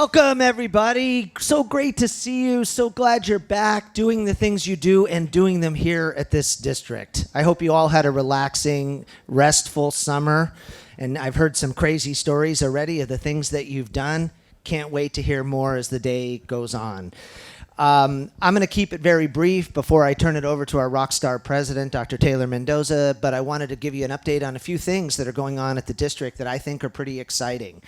Welcome, everybody. So great to see you. So glad you're back doing the things you do and doing them here at this district. I hope you all had a relaxing, restful summer. And I've heard some crazy stories already of the things that you've done. Can't wait to hear more as the day goes on. I'm going to keep it very brief before I turn it over to our rock star president, Dr. Taylor Mendoza, but I wanted to give you an update on a few things that are going on at the district that I think are pretty exciting.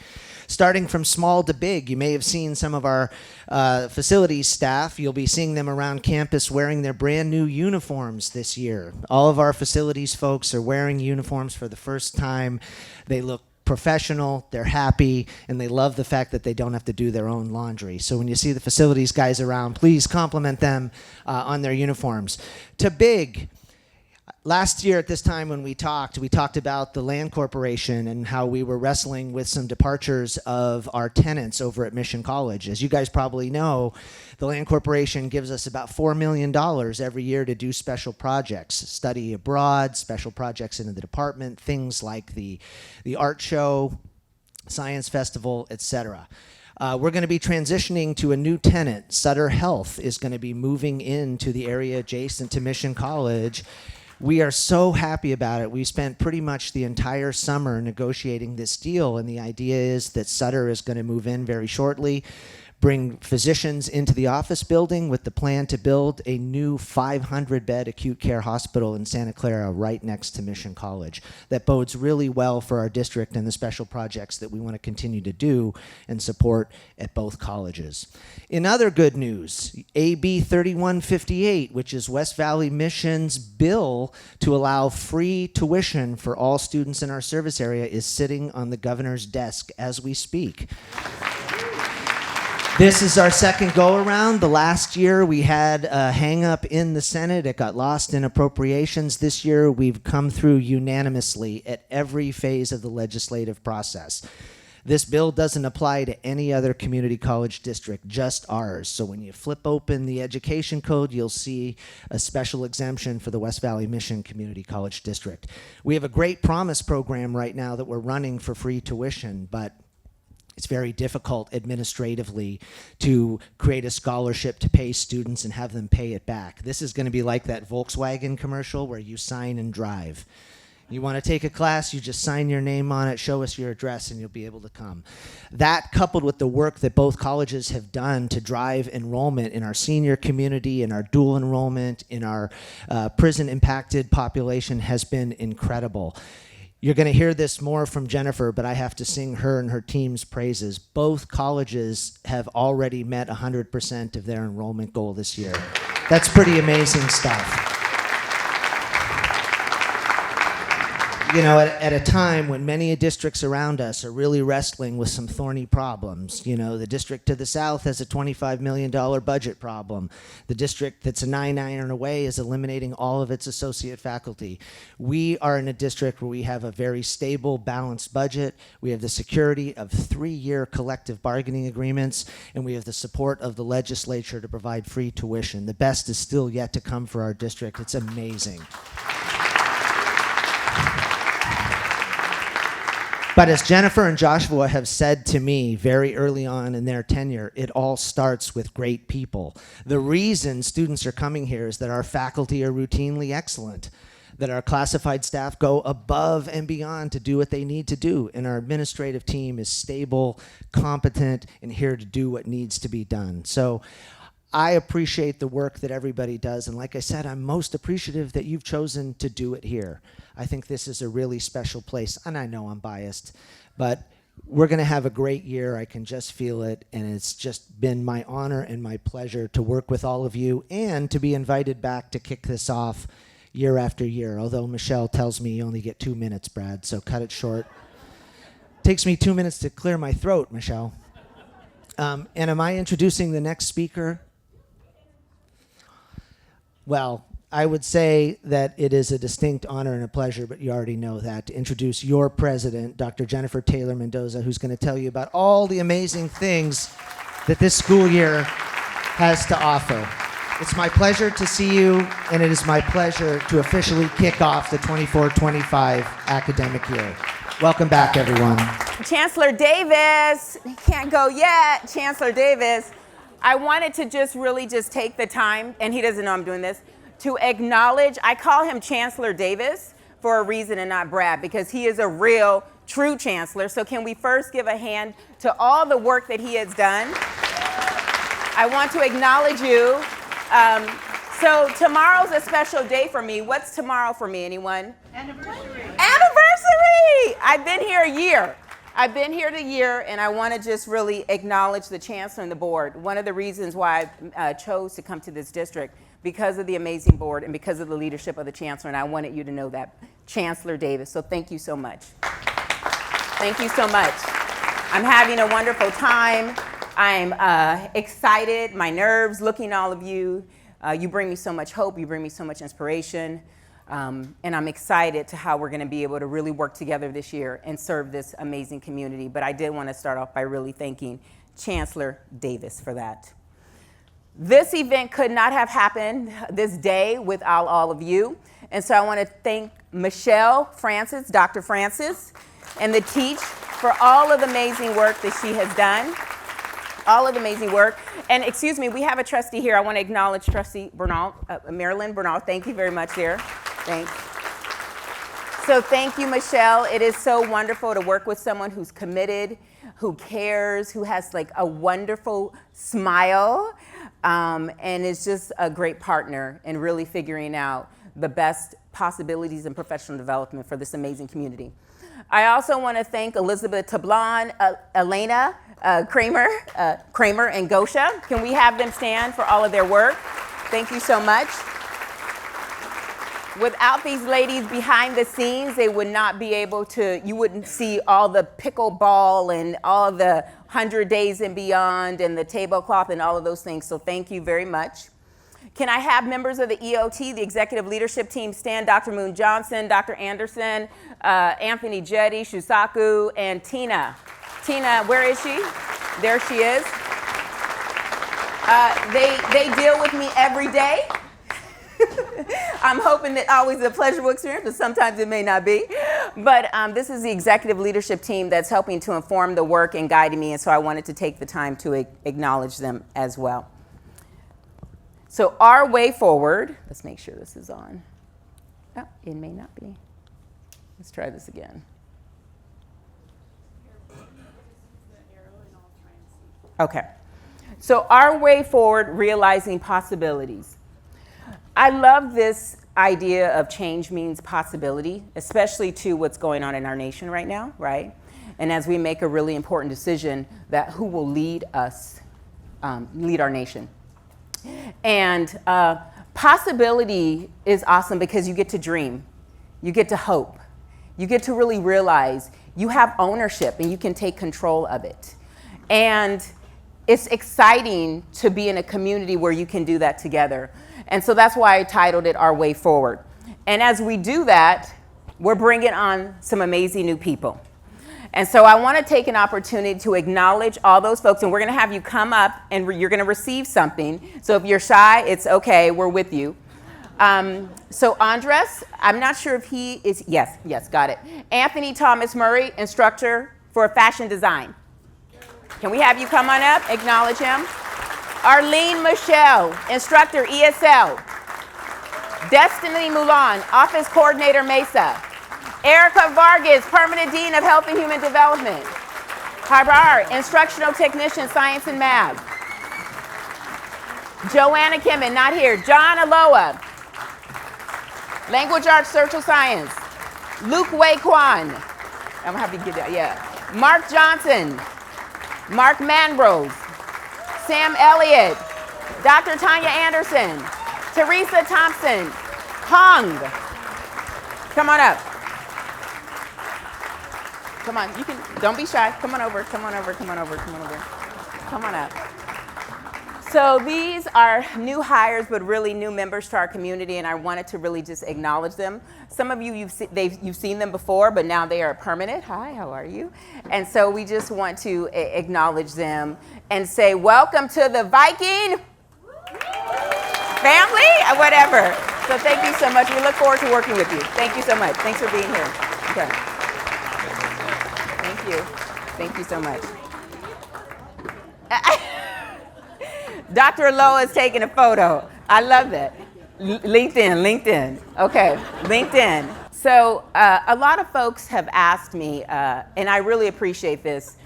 Starting from small to big, you may have seen some of our facilities staff. You'll be seeing them around campus wearing their brand new uniforms this year. All of our facilities folks are wearing uniforms for the first time. They look professional, they're happy, and they love the fact that they don't have to do their own laundry. So when you see the facilities guys around, please compliment them on their uniforms. To big, last year at this time when we talked about the land corporation and how we were wrestling with some departures of our tenants over at Mission College. As you guys probably know, the land corporation gives us about $4 million every year to do special projects, study abroad, special projects in the department, things like the art show, science festival, etc. We're going to be transitioning to a new tenant. Sutter Health is going to be moving into the area adjacent to Mission College. We are so happy about it. We spent pretty much the entire summer negotiating this deal, and the idea is that Sutter is going to move in very shortly, bring physicians into the office building with the plan to build a new 500-bed acute care hospital in Santa Clara right next to Mission College. That bodes really well for our district and the special projects that we want to continue to do and support at both colleges. In other good news, AB 3158, which is West Valley Mission's bill to allow free tuition for all students in our service area, is sitting on the governor's desk as we speak. This is our second go-around. The last year we had a hang-up in the Senate. It got lost in appropriations. This year we've come through unanimously at every phase of the legislative process. This bill doesn't apply to any other community college district, just ours. So when you flip open the education code, you'll see a special exemption for the West Valley Mission Community College District. We have a great promise program right now that we're running for free tuition, but it's very difficult administratively to create a scholarship to pay students and have them pay it back. This is going to be like that Volkswagen commercial where you sign and drive. You want to take a class, you just sign your name on it, show us your address, and you'll be able to come. That, coupled with the work that both colleges have done to drive enrollment in our senior community, in our dual enrollment, in our prison-impacted population, has been incredible. You're going to hear this more from Jennifer, but I have to sing her and her team's praises. Both colleges have already met 100% of their enrollment goal this year. That's pretty amazing stuff. You know, at a time when many districts around us are really wrestling with some thorny problems. You know, the district to the south has a $25 million budget problem. The district that's a 9-iron away is eliminating all of its associate faculty. We are in a district where we have a very stable, balanced budget. We have the security of 3-year collective bargaining agreements, and we have the support of the legislature to provide free tuition. The best is still yet to come for our district. It's amazing. But as Jennifer and Joshua have said to me very early on in their tenure, it all starts with great people. The reason students are coming here is that our faculty are routinely excellent, that our classified staff go above and beyond to do what they need to do, and our administrative team is stable, competent, and here to do what needs to be done. So I appreciate the work that everybody does, and like I said, I'm most appreciative that you've chosen to do it here. I think this is a really special place, and I know I'm biased, but we're going to have a great year. I can just feel it, and it's just been my honor and my pleasure to work with all of you and to be invited back to kick this off year after year, although Michelle tells me you only get 2 minutes, Brad, so cut it short. Takes me 2 minutes to clear my throat, Michelle. And am I introducing the next speaker? Well, I would say that it is a distinct honor and a pleasure, but you already know that, to introduce your president, Dr. Jennifer Taylor Mendoza, who's going to tell you about all the amazing things that this school year has to offer. It's my pleasure to see you, and it is my pleasure to officially kick off the 24-25 academic year. Welcome back, everyone. Chancellor Davis, he can't go yet. Chancellor Davis, I wanted to just take the time, and he doesn't know I'm doing this, to acknowledge, I call him Chancellor Davis for a reason and not Brad, because he is a real, true chancellor. So can we first give a hand to all the work that he has done? I want to acknowledge you. So tomorrow's a special day for me. What's tomorrow for me, anyone? Anniversary. I've been here a year. A year, and I want to just really acknowledge the chancellor and the board. One of the reasons why I chose to come to this district, because of the amazing board and because of the leadership of the chancellor, and I wanted you to know that. Chancellor Davis, so thank you so much. Thank you so much. I'm having a wonderful time. I'm excited, my nerves, looking at all of you. You bring me so much hope, you bring me so much inspiration, and I'm excited to how we're gonna be able to really work together this year and serve this amazing community. But I did wanna start off by really thanking Chancellor Davis for that. This event could not have happened this day without all of you. And so I wanna thank Michelle Francis, Dr. Francis, and the Teach for all of the amazing work that she has done. All of the amazing work. And excuse me, we have a trustee here. I want to acknowledge Trustee Bernal, Marilyn Bernal. Thank you very much, dear. Thanks. So thank you, Michelle. It is so wonderful to work with someone who's committed, who cares, who has like a wonderful smile, and is just a great partner in really figuring out the best possibilities in professional development for this amazing community. I also want to thank Elizabeth Tablon, Elena Kramer, and Gosha. Can we have them stand for all of their work? Thank you so much. Without these ladies behind the scenes, they would not be able to, you wouldn't see all the pickleball and all the 100 Days and Beyond and the tablecloth and all of those things. So thank you very much. Can I have members of the EOT, the executive leadership team, stand? Dr. Moon Johnson, Dr. Anderson, Anthony Jetty, Shusaku, and Tina. Tina, where is she? There she is. They deal with me every day. I'm hoping that always a pleasurable experience, but sometimes it may not be. But this is the executive leadership team that's helping to inform the work and guiding me, and so I wanted to take the time to acknowledge them as well. So our way forward, let's make sure this is on. Oh, it may not be. Let's try this again. Okay. So our way forward, realizing possibilities. I love this idea of change means possibility, especially to what's going on in our nation right now, right? And as we make a really important decision that who will lead us, lead our nation. And possibility is awesome because you get to dream, you get to hope, you get to really realize you have ownership and you can take control of it. And it's exciting to be in a community where you can do that together. And so that's why I titled it Our Way Forward. And as we do that, we're bringing on some amazing new people. And so I want to take an opportunity to acknowledge all those folks, and we're going to have you come up and you're going to receive something. So if you're shy, it's okay, we're with you. So Andres, I'm not sure if he is, yes, got it. Anthony Thomas Murray, instructor for fashion design. Can we have you come on up, acknowledge him? Arlene Michelle, instructor ESL. Destiny Mulan, office coordinator Mesa. Erica Vargas, permanent dean of health and human development. Harbar, instructional technician, science and math. Joanna Kimmin, not here. John Aloa, language arts, social science. Luke Wei Kwan, I'm gonna have to get that, yeah. Mark Johnson, Mark Manbrose, Sam Elliott, Dr. Tanya Anderson, Teresa Thompson, Hong. Come on up. Come on, you can, don't be shy. Come on over, come on over, come on over, come on over. Come on up. So these are new hires, but really new members to our community, and I wanted to really just acknowledge them. Some of you, you've seen them before, but now they are permanent. Hi, how are you? And so we just want to acknowledge them and say, welcome to the Viking family, whatever. So thank you so much. We look forward to working with you. Thank you so much. Thanks for being here. Okay. Thank you. Thank you so much. Dr. Lowe is taking a photo. I love that. LinkedIn. Okay, LinkedIn. So a lot of folks have asked me, and I really appreciate this,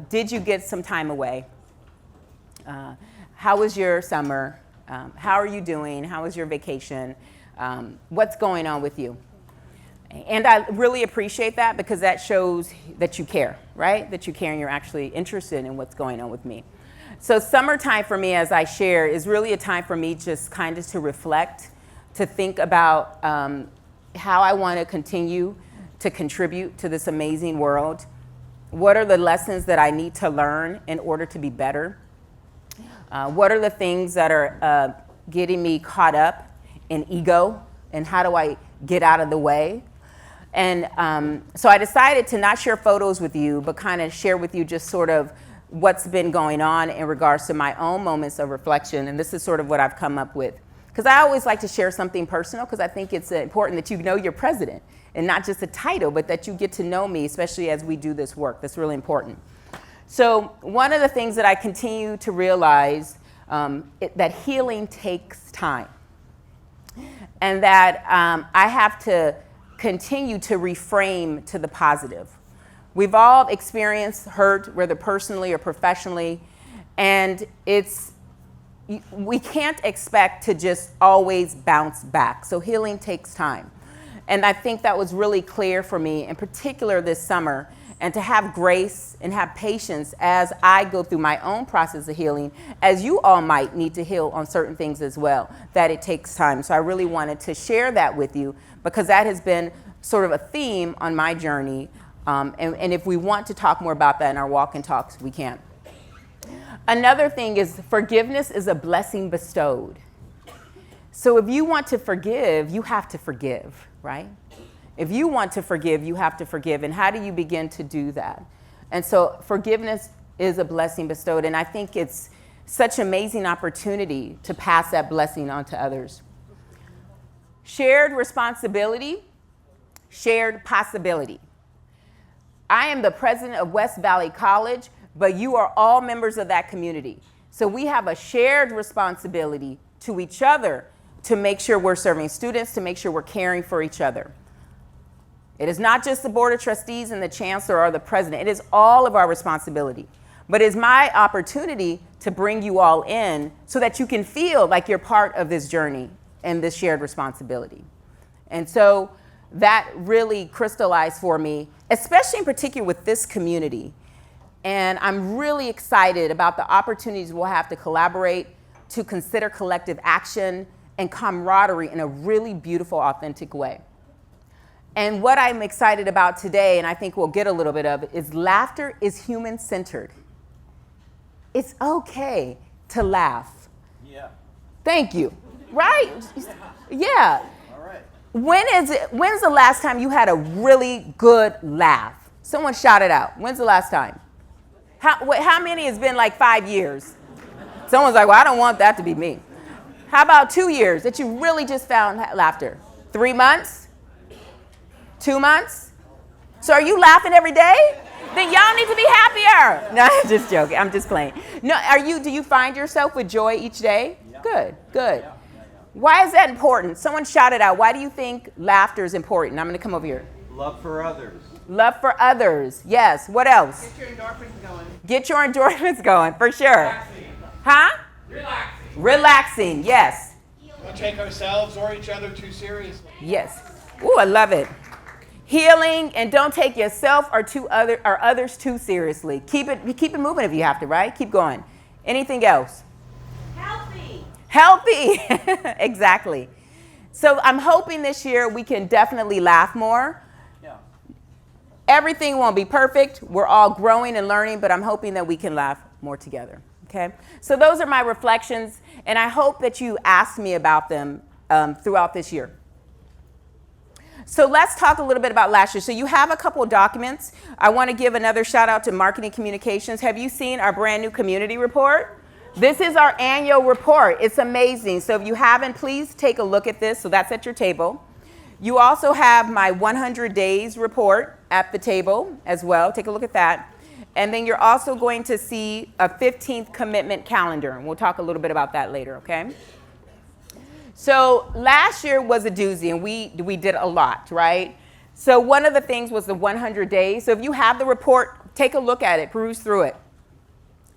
did you get some time away? How was your summer? How are you doing? How was your vacation? What's going on with you? And I really appreciate that because that shows that you care, right? That you care and you're actually interested in what's going on with me. So summertime for me, as I share, is really a time for me just kind of to reflect, to think about how I want to continue to contribute to this amazing world. What are the lessons that I need to learn in order to be better? What are the things that are getting me caught up in ego, and how do I get out of the way? And so I decided to not share photos with you, but kind of share with you just sort of what's been going on in regards to my own moments of reflection. And this is sort of what I've come up with. Because I always like to share something personal, because I think it's important that you know your president, and not just a title, but that you get to know me, especially as we do this work. That's really important. So one of the things that I continue to realize, that healing takes time. And that I have to continue to reframe to the positive. We've all experienced hurt, whether personally or professionally, and we can't expect to just always bounce back. So healing takes time. And I think that was really clear for me, in particular this summer, and to have grace and have patience as I go through my own process of healing, as you all might need to heal on certain things as well, that it takes time. So I really wanted to share that with you, because that has been sort of a theme on my journey. And if we want to talk more about that in our walk and talks, we can. Another thing is forgiveness is a blessing bestowed. So if you want to forgive, you have to forgive, right? If you want to forgive, you have to forgive. And how do you begin to do that? And so forgiveness is a blessing bestowed. And I think it's such an amazing opportunity to pass that blessing on to others. Shared responsibility, shared possibility. I am the president of West Valley College, but you are all members of that community. So we have a shared responsibility to each other to make sure we're serving students, to make sure we're caring for each other. It is not just the Board of Trustees and the Chancellor or the President. It is all of our responsibility. But it's my opportunity to bring you all in so that you can feel like you're part of this journey and this shared responsibility. And so that really crystallized for me, especially in particular with this community. And I'm really excited about the opportunities we'll have to collaborate, to consider collective action and camaraderie in a really beautiful, authentic way. And what I'm excited about today, and I think we'll get a little bit of, is laughter is human-centered. It's okay to laugh. Yeah. Thank you. Right? Yeah. All right. When's the last time you had a really good laugh? Someone shout it out. When's the last time? How many has been like 5 years? Someone's like, well, I don't want that to be me. How about 2 years that you really just found laughter? 3 months? 2 months? So are you laughing every day? Then y'all need to be happier. No, I'm just joking. I'm just playing. No, do you find yourself with joy each day? Yeah. Good. Yeah. Why is that important? Someone shout it out. Why do you think laughter is important? I'm going to come over here. Love for others. Love for others. Yes. What else? Get your endorphins going. Get your endorphins going, for sure. Relaxing. Huh? Relaxing. Relaxing, yes. Don't take ourselves or each other too seriously. Yes. Ooh, I love it. Healing, and don't take yourself or others too seriously. Keep it moving if you have to, right? Keep going. Anything else? Healthy. Exactly. So I'm hoping this year we can definitely laugh more. Yeah. Everything won't be perfect. We're all growing and learning, but I'm hoping that we can laugh more together. Okay? So those are my reflections, and I hope that you ask me about them throughout this year. So let's talk a little bit about last year. So you have a couple of documents. I want to give another shout out to Marketing Communications. Have you seen our brand new community report? This is our annual report. It's amazing. So if you haven't, please take a look at this. So that's at your table. You also have my 100 days report at the table as well. Take a look at that. And then you're also going to see a 15th commitment calendar, and we'll talk a little bit about that later, okay? So last year was a doozy, and we did a lot, right? So one of the things was the 100 days. So if you have the report, take a look at it, peruse through it.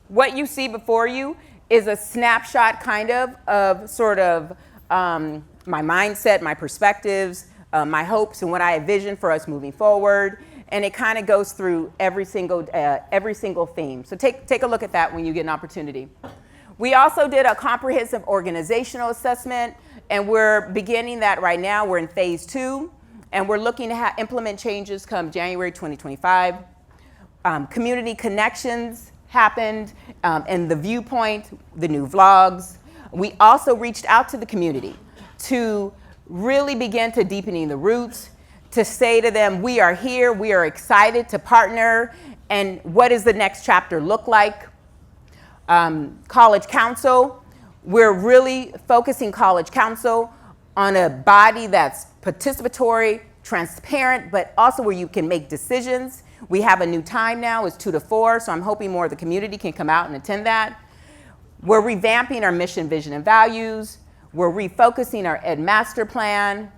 What you see before you is a snapshot kind of sort of my mindset, my perspectives, my hopes, and what I envision for us moving forward. And it kind of goes through every single theme. So take a look at that when you get an opportunity. We also did a comprehensive organizational assessment, and we're beginning that right now. We're in phase 2, and we're looking to implement changes come January 2025. Community connections happened, and the viewpoint, the new vlogs. We also reached out to the community to really begin to deepening the roots, to say to them, we are here, we are excited to partner, and what does the next chapter look like? College Council, we're really focusing College Council on a body that's participatory, transparent, but also where you can make decisions. We have a new time now, it's 2 to 4, so I'm hoping more of the community can come out and attend that. We're revamping our mission, vision, and values. We're refocusing our Ed Master Plan.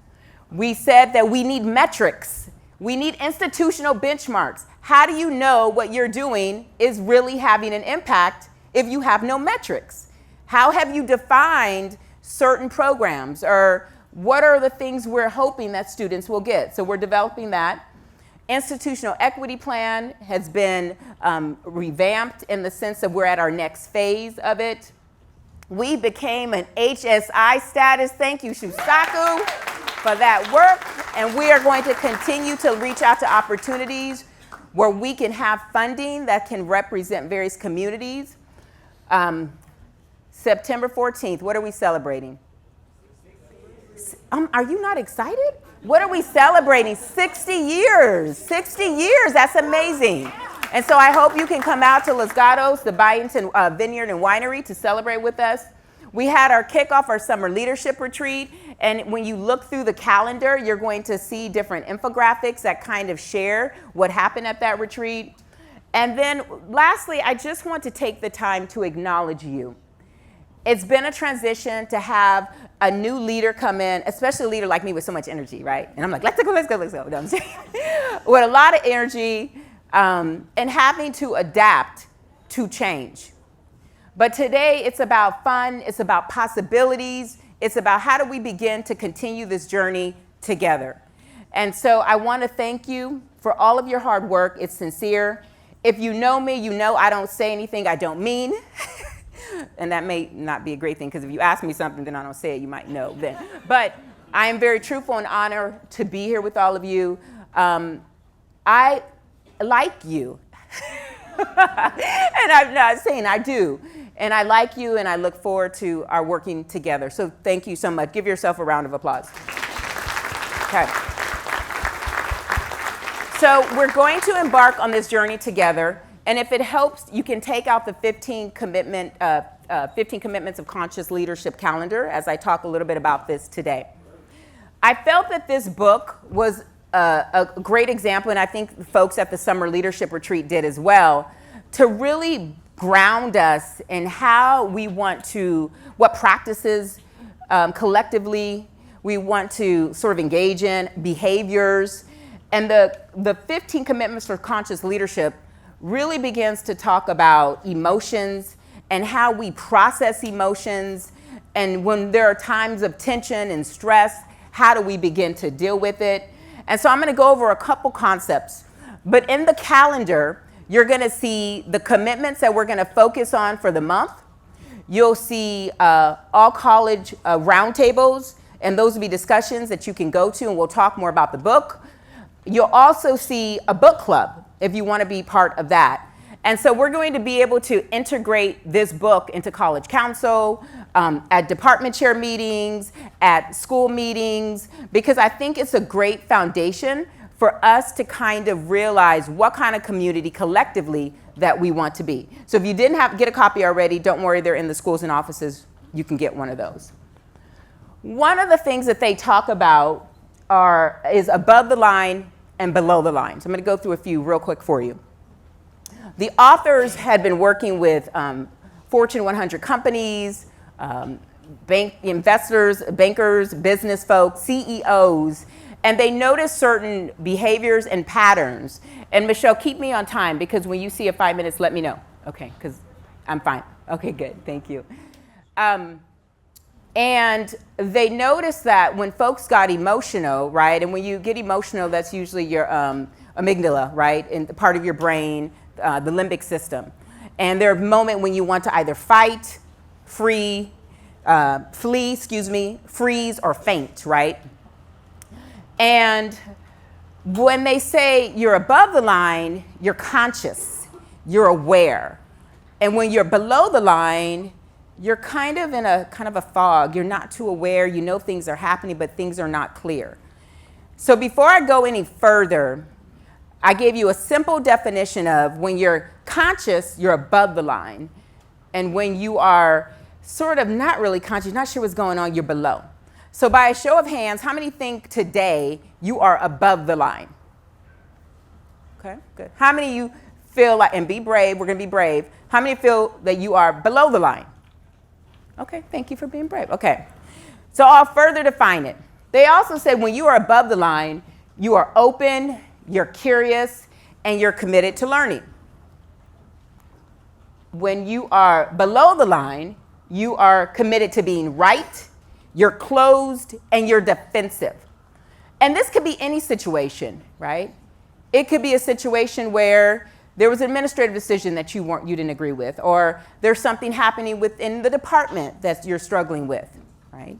We said that we need metrics. We need institutional benchmarks. How do you know what you're doing is really having an impact if you have no metrics? How have you defined certain programs, or what are the things we're hoping that students will get? So we're developing that. Institutional equity plan has been revamped in the sense of we're at our next phase of it. We became an HSI status. Thank you, Shusaku, for that work. And we are going to continue to reach out to opportunities where we can have funding that can represent various communities. September 14th, what are we celebrating? Are you not excited? What are we celebrating? 60 years. 60 years. That's amazing. And so I hope you can come out to Los Gatos, the Byington Vineyard and Winery, to celebrate with us. We had our kickoff, our summer leadership retreat. And when you look through the calendar, you're going to see different infographics that kind of share what happened at that retreat. And then lastly, I just want to take the time to acknowledge you. It's been a transition to have a new leader come in, especially a leader like me with so much energy, right? And I'm like, let's go. No, I'm saying, with a lot of energy, and having to adapt to change. But today it's about fun, it's about possibilities, it's about how do we begin to continue this journey together. And so I want to thank you for all of your hard work. It's sincere. If you know me, you know I don't say anything I don't mean. And that may not be a great thing, because if you ask me something, then I don't say it, you might know then. But I am very truthful and honored to be here with all of you. I like you. And I'm not saying I do. And I like you, and I look forward to our working together. So thank you so much. Give yourself a round of applause. Okay. So we're going to embark on this journey together. And if it helps, you can take out the 15 Commitments of Conscious Leadership calendar as I talk a little bit about this today. I felt that this book was a great example, and I think folks at the Summer Leadership Retreat did as well, to really ground us in how we want to, what practices collectively we want to sort of engage in, behaviors. And the 15 Commitments for Conscious Leadership really begins to talk about emotions and how we process emotions, and when there are times of tension and stress, how do we begin to deal with it? And so I'm going to go over a couple concepts. But in the calendar, you're going to see the commitments that we're going to focus on for the month. You'll see all college roundtables, and those will be discussions that you can go to, and we'll talk more about the book. You'll also see a book club if you want to be part of that. And so we're going to be able to integrate this book into College Council, at department chair meetings, at school meetings, because I think it's a great foundation for us to kind of realize what kind of community collectively that we want to be. So if you didn't get a copy already, don't worry, they're in the schools and offices. You can get one of those. One of the things that they talk about is above the line and below the line. So I'm going to go through a few real quick for you. The authors had been working with Fortune 100 companies, bank investors, bankers, business folks, CEOs, and they noticed certain behaviors and patterns. And Michelle, keep me on time, because when you see a 5 minutes, let me know. Okay, because I'm fine. Okay, good, thank you. And they noticed that when folks got emotional, right, and when you get emotional, that's usually your amygdala, right, in the part of your brain, the limbic system. And there's a moment when you want to either fight, flee, freeze, or faint, right? And when they say you're above the line, you're conscious, you're aware. And when you're below the line, you're kind of in a fog. You're not too aware. You know things are happening, but things are not clear. So before I go any further, I gave you a simple definition of when you're conscious, you're above the line. And when you are sort of not really conscious, not sure what's going on, you're below. So by a show of hands, how many think today you are above the line? Okay, good. How many of you feel like, and be brave, we're gonna be brave, how many feel that you are below the line? Okay, thank you for being brave. Okay, so I'll further define it. They also said when you are above the line, you are open, you're curious, and you're committed to learning. When you are below the line, you are committed to being right, you're closed, and you're defensive. And this could be any situation, right? It could be a situation where there was an administrative decision that you didn't agree with, or there's something happening within the department that you're struggling with, right?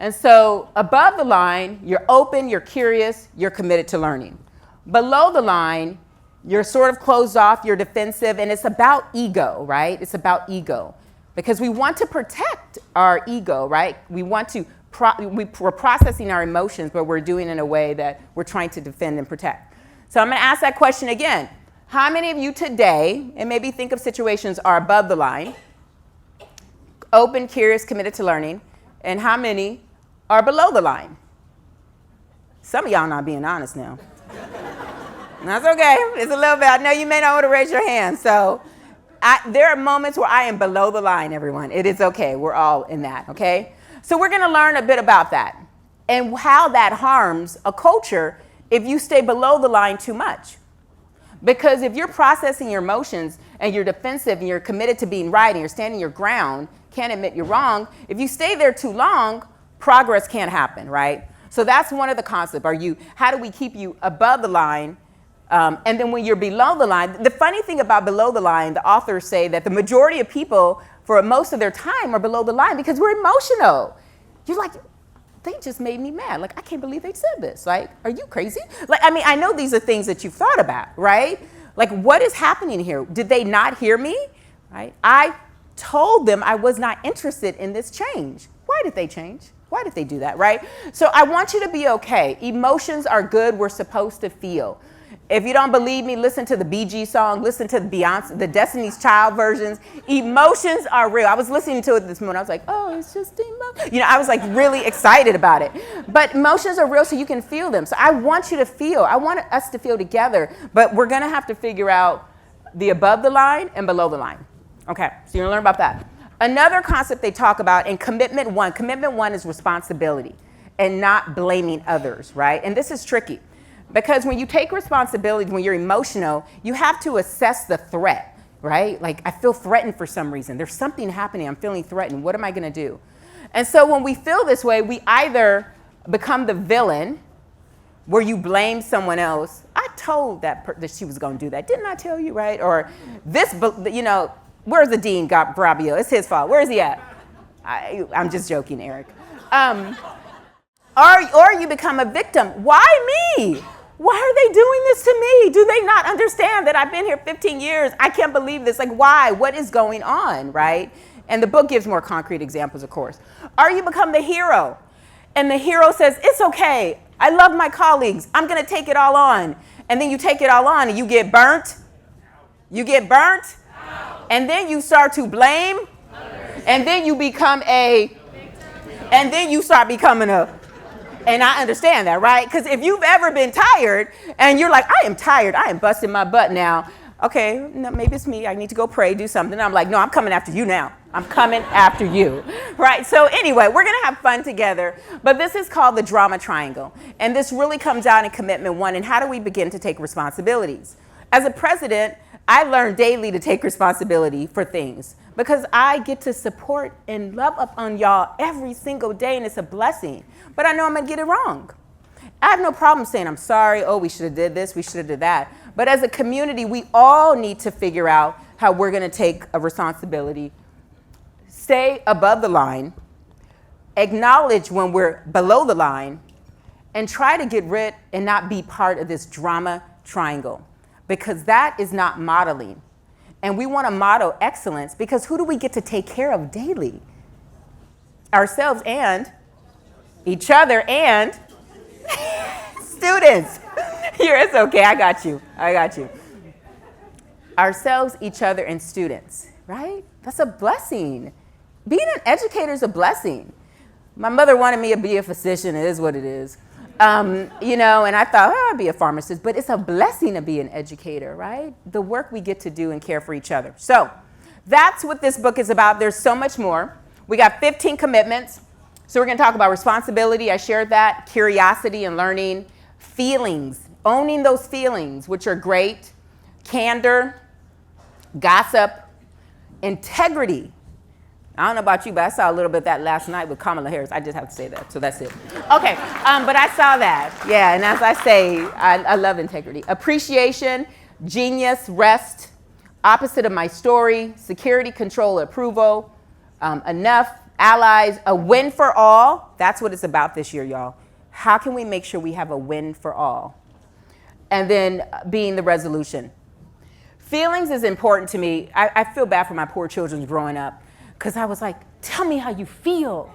And so above the line, you're open, you're curious, you're committed to learning. Below the line, you're sort of closed off, you're defensive, and it's about ego, right? It's about ego. Because we want to protect our ego, right? We're processing our emotions, but we're doing it in a way that we're trying to defend and protect. So I'm gonna ask that question again. How many of you today, and maybe think of situations, are above the line, open, curious, committed to learning, and how many are below the line? Some of y'all not being honest now. That's okay, it's a little bit. I know you may not want to raise your hand, so there are moments where I am below the line, everyone. It is okay, we're all in that, okay? So we're gonna learn a bit about that and how that harms a culture if you stay below the line too much. Because if you're processing your emotions and you're defensive and you're committed to being right and you're standing your ground, can't admit you're wrong, if you stay there too long, progress can't happen, right? So that's one of the concepts. How do we keep you above the line? And then when you're below the line, the funny thing about below the line, the authors say that the majority of people for most of their time are below the line because we're emotional. You're like, they just made me mad. Like, I can't believe they said this. Like, are you crazy? Like, I mean, I know these are things that you've thought about, right? Like, what is happening here? Did they not hear me? Right? I told them I was not interested in this change. Why did they change? Why did they do that, right? So I want you to be okay. Emotions are good. We're supposed to feel. If you don't believe me, listen to the Bee Gees song, listen to the Beyonce, the Destiny's Child versions. Emotions are real. I was listening to it this morning. I was like, oh, it's just emotion. You know, I was like really excited about it. But emotions are real so you can feel them. So I want you to feel. I want us to feel together. But we're going to have to figure out the above the line and below the line. Okay, so you're going to learn about that. Another concept they talk about in commitment one is responsibility and not blaming others, right? And this is tricky. Because when you take responsibility, when you're emotional, you have to assess the threat, right? Like, I feel threatened for some reason. There's something happening. I'm feeling threatened. What am I going to do? And so when we feel this way, we either become the villain, where you blame someone else. I told that she was going to do that. Didn't I tell you, right? Or this, you know, where's the dean, Brabio? It's his fault. Where is he at? I'm just joking, Eric. Or you become a victim. Why me? Why are they doing this to me? Do they not understand that I've been here 15 years? I can't believe this. Like, why? What is going on, right? And the book gives more concrete examples, of course. Or you become the hero. And the hero says, it's okay. I love my colleagues. I'm going to take it all on. And then you take it all on and you get burnt. You get burnt. And then you start to blame. And then you become and then you start becoming and I understand that, right? Because if you've ever been tired and you're like, I am tired, I am busting my butt now, Okay, no, maybe it's me. I need to go pray, do something. I'm like, no, I'm coming after you now. I'm coming after you, right? So anyway, we're going to have fun together. But this is called the drama triangle. And this really comes down in commitment one. And how do we begin to take responsibilities? As a president, I learn daily to take responsibility for things because I get to support and love up on y'all every single day. And it's a blessing. But I know I'm going to get it wrong. I have no problem saying, I'm sorry. Oh, we should have did this. We should have did that. But as a community, we all need to figure out how we're going to take a responsibility, stay above the line, acknowledge when we're below the line, and try to get rid and not be part of this drama triangle, because that is not modeling. And we want to model excellence because who do we get to take care of daily? Ourselves and each other and students. Here, it's okay. I got you. Ourselves, each other, and students, right? That's a blessing. Being an educator is a blessing. My mother wanted me to be a physician. It is what it is. And I thought, I'd be a pharmacist. But it's a blessing to be an educator, right? The work we get to do and care for each other. So that's what this book is about. There's so much more. We got 15 commitments. So we're going to talk about responsibility. I shared that. Curiosity and learning. Feelings. Owning those feelings, which are great. Candor. Gossip. Integrity. I don't know about you, but I saw a little bit of that last night with Kamala Harris. I just have to say that, so that's it. Okay, but I saw that. Yeah, and as I say, I love integrity. Appreciation, genius, rest, opposite of my story, security, control, approval, enough, allies, a win for all. That's what it's about this year, y'all. How can we make sure we have a win for all? And then being the resolution. Feelings is important to me. I feel bad for my poor children growing up. Because I was like, tell me how you feel.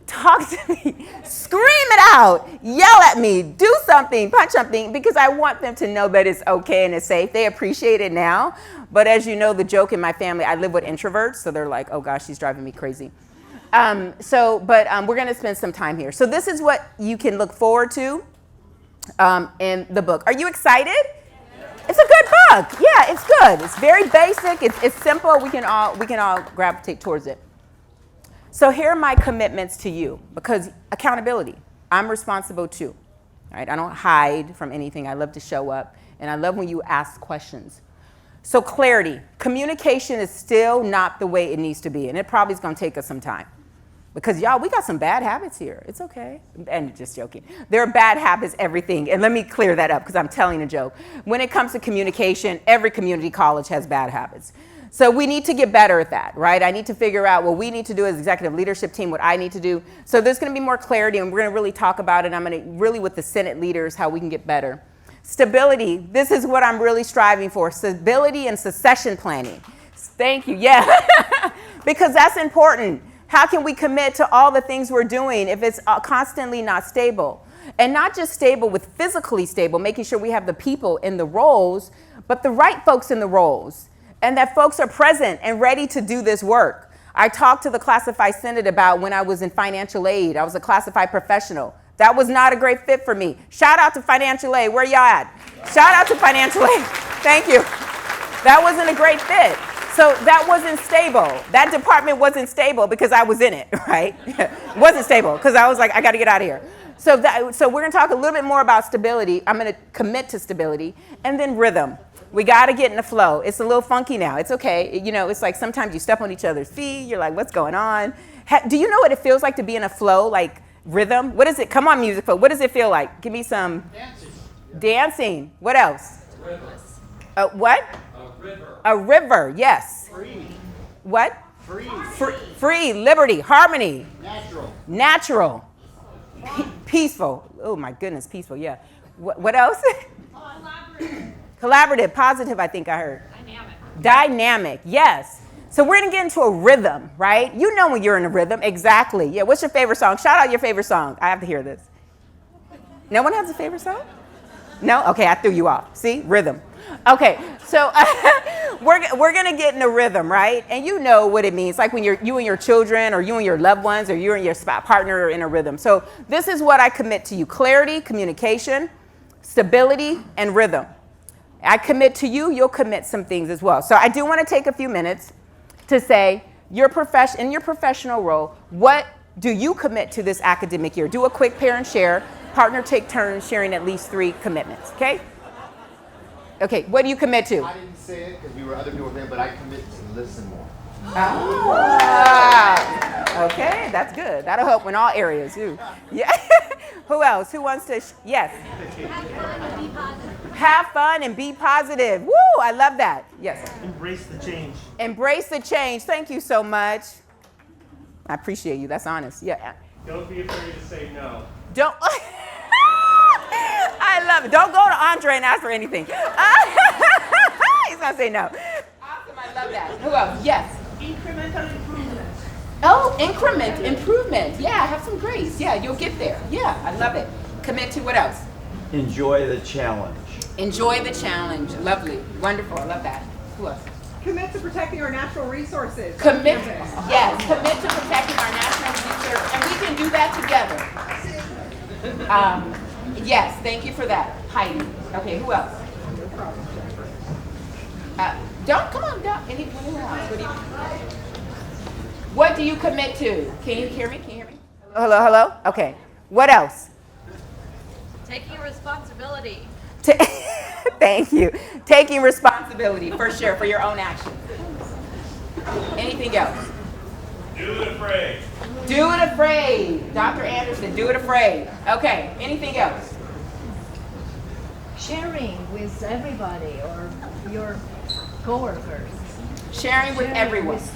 Talk to me. Scream it out. Yell at me. Do something. Punch something. Because I want them to know that it's okay and it's safe. They appreciate it now. But as you know, the joke in my family, I live with introverts. So they're like, oh, gosh, she's driving me crazy. We're going to spend some time here. So this is what you can look forward to in the book. Are you excited? It's a good book. Yeah, it's good. It's very basic. It's simple. We can all gravitate towards it. So here are my commitments to you, because accountability. I'm responsible too. Right? I don't hide from anything. I love to show up, and I love when you ask questions. So clarity. Communication is still not the way it needs to be, and it probably is going to take us some time. Because, y'all, we got some bad habits here. It's okay. And just joking. There are bad habits, everything. And let me clear that up because I'm telling a joke. When it comes to communication, every community college has bad habits. So we need to get better at that, right? I need to figure out what we need to do as executive leadership team, what I need to do. So there's going to be more clarity, and we're going to really talk about it. I'm going to really, with the Senate leaders, how we can get better. Stability. This is what I'm really striving for. Stability and succession planning. Thank you. Yeah. Because that's important. How can we commit to all the things we're doing if it's constantly not stable? And not just stable with physically stable, making sure we have the people in the roles, but the right folks in the roles. And that folks are present and ready to do this work. I talked to the classified Senate about when I was in financial aid. I was a classified professional. That was not a great fit for me. Shout out to financial aid. Where y'all at? Shout out to financial aid. Thank you. That wasn't a great fit. So that wasn't stable. That department wasn't stable because I was in it, right? Wasn't stable because I was like, I got to get out of here. So we're going to talk a little bit more about stability. I'm going to commit to stability. And then rhythm. We got to get in the flow. It's a little funky now. It's okay. It's like sometimes you step on each other's feet. You're like, what's going on? Do you know what it feels like to be in a flow, like rhythm? What is it? Come on, music flow. What does it feel like? Give me some. Dancing. What else? River. What? River. A river, yes. Free. What? Free. Free, liberty, harmony. Natural. Peaceful. Oh my goodness, peaceful, yeah. What else? Collaborative, positive, I think I heard. Dynamic, yes. So we're gonna get into a rhythm, right? You know when you're in a rhythm, exactly. Yeah, what's your favorite song? Shout out your favorite song. I have to hear this. No one has a favorite song? No? Okay, I threw you off. See, rhythm. Okay, so we're gonna get in a rhythm, right? And you know what it means, like when you and your children, or you and your loved ones, or you and your partner are in a rhythm. So this is what I commit to you: clarity, communication, stability, and rhythm. I commit to you, you'll commit some things as well. So I do want to take a few minutes to say, in your professional role, what do you commit to this academic year? Do a quick pair and share. Partner take turns sharing at least 3 commitments, okay? Okay, what do you commit to? I didn't say it because other people were there, but I commit to listen more. Okay, that's good. That'll help in all areas, too. Yeah. Who else? Who wants to? Yes. Have fun and be positive. Woo, I love that. Yes. Embrace the change. Embrace the change. Thank you so much. I appreciate you. That's honest. Yeah. Don't be afraid to say no. Don't. I love it. Don't go to Andre and ask for anything. He's gonna say no. Awesome. I love that. Who else? Yes. Incremental improvement. Oh, improvement. Yeah, have some grace. Yeah, you'll get there. Yeah, I love it. Commit to what else? Enjoy the challenge. Enjoy the challenge. Lovely. Wonderful. I love that. Who else? Commit to protecting our natural resources. Commit to protecting our national research, and we can do that together. Yes, thank you for that, Heidi. Okay, who else? Come on, anyone else? What do you commit to? Can you hear me? Hello? Okay. What else? Taking responsibility. Thank you. Taking responsibility, for sure, for your own actions. Anything else? Do it afraid. Do it afraid. Dr. Anderson, do it afraid. Okay, anything else? Sharing with everybody or your coworkers. Sharing with everyone. With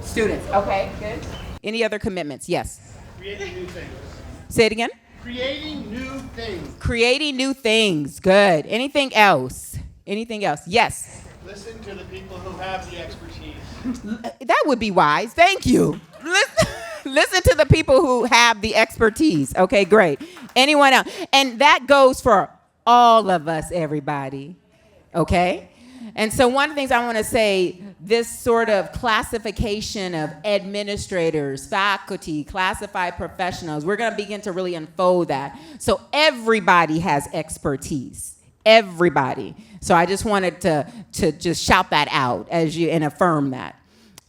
Students, okay, good. Any other commitments? Yes. Creating new things. Say it again. Creating new things. Creating new things. Good. Anything else? Yes. Listen to the people who have the expertise. That would be wise. Thank you. Listen to the people who have the expertise. Okay, great. Anyone else? And that goes for all of us, everybody. Okay? And so one of the things I want to say, this sort of classification of administrators, faculty, classified professionals, we're going to begin to really unfold that. So everybody has expertise. Everybody. So I just wanted to just shout that out and affirm that.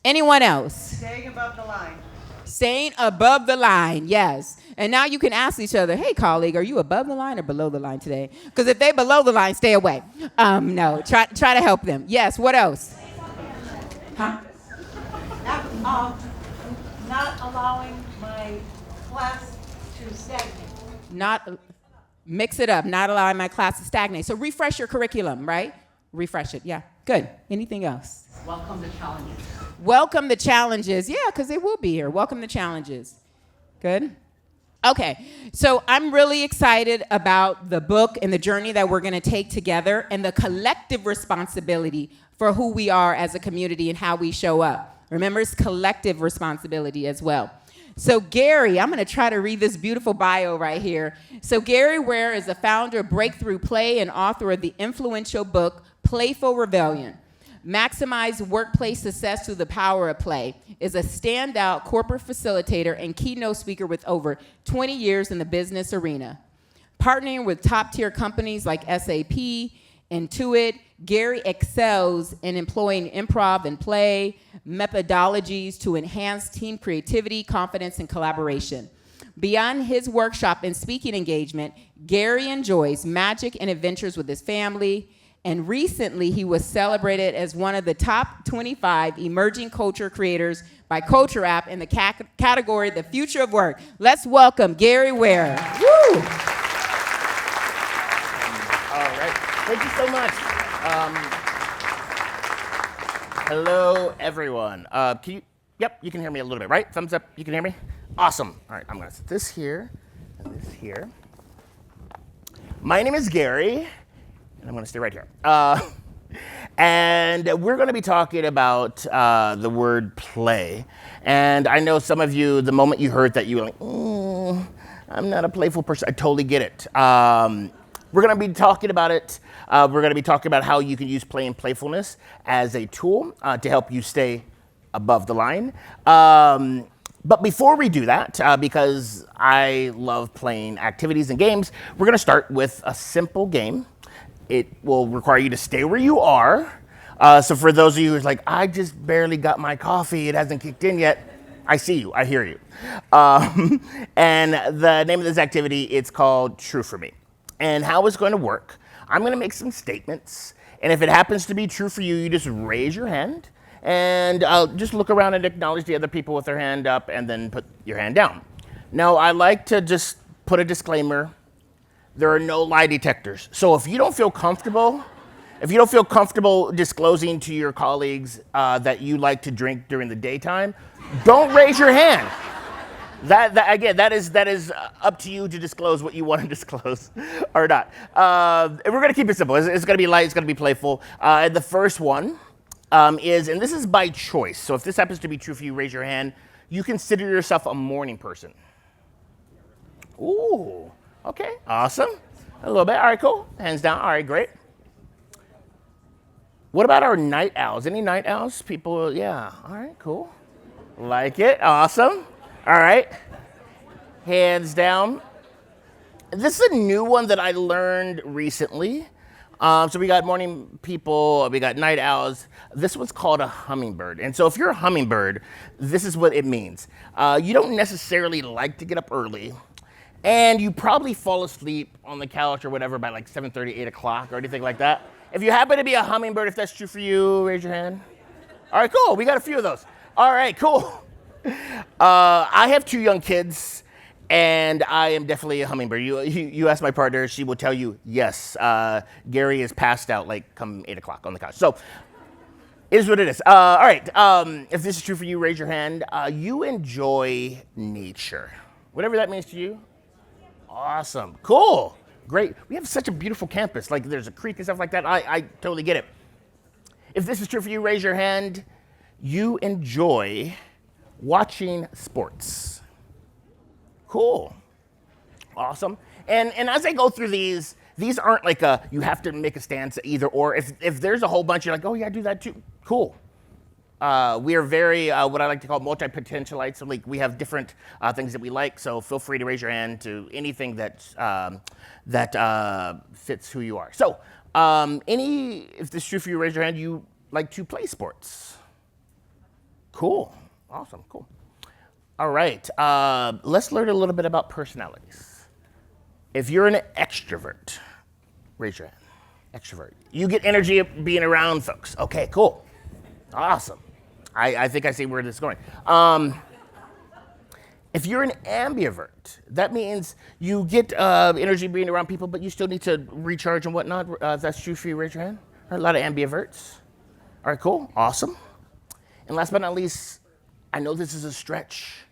Anyone else? Staying above the line. Staying above the line, yes. And now you can ask each other, hey, colleague, are you above the line or below the line today? Because if they're below the line, stay away. No, try to help them. Yes, what else? Huh? Not allowing my class to stagnate. Mix it up, not allowing my class to stagnate. So refresh your curriculum, right? Refresh it, yeah. Good. Anything else? Welcome the challenges. Welcome the challenges. Yeah, because they will be here. Welcome the challenges. Good? Okay, so I'm really excited about the book and the journey that we're going to take together and the collective responsibility for who we are as a community and how we show up. Remember, it's collective responsibility as well. So Gary, I'm going to try to read this beautiful bio right here. So Gary Ware is the founder of Breakthrough Play and author of the influential book, Playful Rebellion. Maximize workplace success through the power of play, is a standout corporate facilitator and keynote speaker with over 20 years in the business arena. Partnering with top-tier companies like SAP, Intuit, Gary excels in employing improv and play methodologies to enhance team creativity, confidence, and collaboration. Beyond his workshop and speaking engagement, Gary enjoys magic and adventures with his family. And recently, he was celebrated as one of the top 25 emerging culture creators by Culture App in the category The Future of Work. Let's welcome Gary Ware. Woo! All right. Thank you so much. Hello, everyone. Yep, you can hear me a little bit, right? Thumbs up, you can hear me? Awesome. All right, I'm going to set this here and this here. My name is Gary. I'm going to stay right here. And we're going to be talking about the word play. And I know some of you, the moment you heard that, you were like, I'm not a playful person. I totally get it. We're going to be talking about it. We're going to be talking about how you can use play and playfulness as a tool to help you stay above the line. But before we do that, because I love playing activities and games, we're going to start with a simple game. It will require you to stay where you are. So for those of you who's like, I just barely got my coffee, it hasn't kicked in yet, I see you, I hear you. And the name of this activity, it's called True for Me. And how it's going to work, I'm going to make some statements. And if it happens to be true for you, you just raise your hand and just look around and acknowledge the other people with their hand up and then put your hand down. Now, I like to just put a disclaimer. There are no lie detectors. So if you don't feel comfortable disclosing to your colleagues that you like to drink during the daytime, don't raise your hand. That is up to you to disclose what you want to disclose or not. And we're going to keep it simple. It's going to be light. It's going to be playful. And the first one is, and this is by choice. So if this happens to be true for you, raise your hand. You consider yourself a morning person. Ooh, okay, awesome. A little bit. All right, cool. Hands down. All right, great. What about our night owls? Any night owls? People, yeah. All right, cool. Like it. Awesome. All right. Hands down. This is a new one that I learned recently. So we got morning people, we got night owls. This one's called a hummingbird. And so if you're a hummingbird, this is what it means. You don't necessarily like to get up early. And you probably fall asleep on the couch or whatever by like 7:30, 8 o'clock or anything like that. If you happen to be a hummingbird, if that's true for you, raise your hand. All right, cool. We got a few of those. All right, cool. I have 2 young kids, and I am definitely a hummingbird. You ask my partner, she will tell you, yes, Gary is passed out like come 8 o'clock on the couch. So it is what it is. All right, if this is true for you, raise your hand. You enjoy nature, whatever that means to you. Awesome, cool, great. We have such a beautiful campus. Like there's a creek and stuff like that. I totally get it. If this is true for you, raise your hand. You enjoy watching sports. Cool, awesome. And as I go through these aren't like you have to make a stance either or. If there's a whole bunch, you're like, oh yeah, I do that too. Cool. We are very, what I like to call multi-potentialites. So like we have different things that we like. So feel free to raise your hand to anything that fits who you are. So if this is true for you, raise your hand. You like to play sports. Cool, awesome, cool. All right, let's learn a little bit about personalities. If you're an extrovert, raise your hand. Extrovert. You get energy being around folks. Okay, cool. Awesome. I think I see where this is going. If you're an ambivert, that means you get energy being around people, but you still need to recharge and whatnot. If that's true for you, raise your hand. A lot of ambiverts. All right, cool, awesome. And last but not least, I know this is a stretch.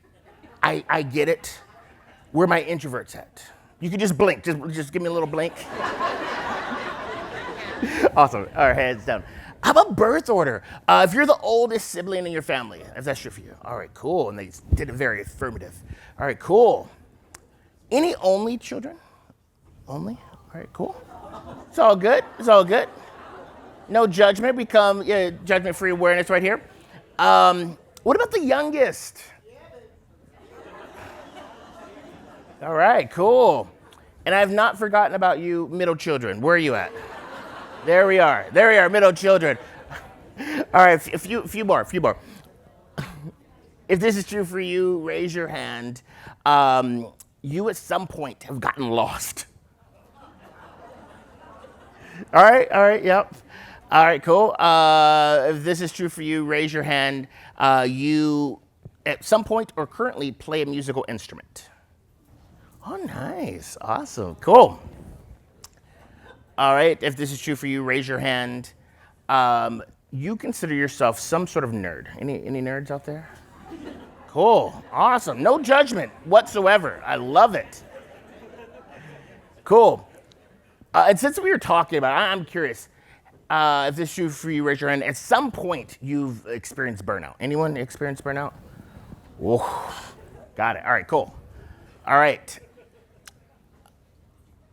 I get it. Where are my introverts at? You can just blink, just give me a little blink. Awesome, all right, hands down. How about birth order? If you're the oldest sibling in your family, if that's true for you. All right, cool, and they did it very affirmative. All right, cool. Any only children? Only? All right, cool. It's all good, it's all good. No judgment, judgment-free awareness right here. What about the youngest? All right, cool. And I have not forgotten about you middle children. Where are you at? There we are, middle children. All right, a few more. If this is true for you, raise your hand. You at some point have gotten lost. All right, yep. All right, cool. If this is true for you, raise your hand. You, at some point or currently, play a musical instrument. Oh, nice. Awesome. Cool. All right, if this is true for you, raise your hand. You consider yourself some sort of nerd. Any nerds out there? Cool. Awesome. No judgment whatsoever. I love it. Cool. And since we were talking about it, I'm curious. If this is true for you, raise your hand. At some point, you've experienced burnout. Anyone experienced burnout? Whoa. Got it. All right, cool. All right.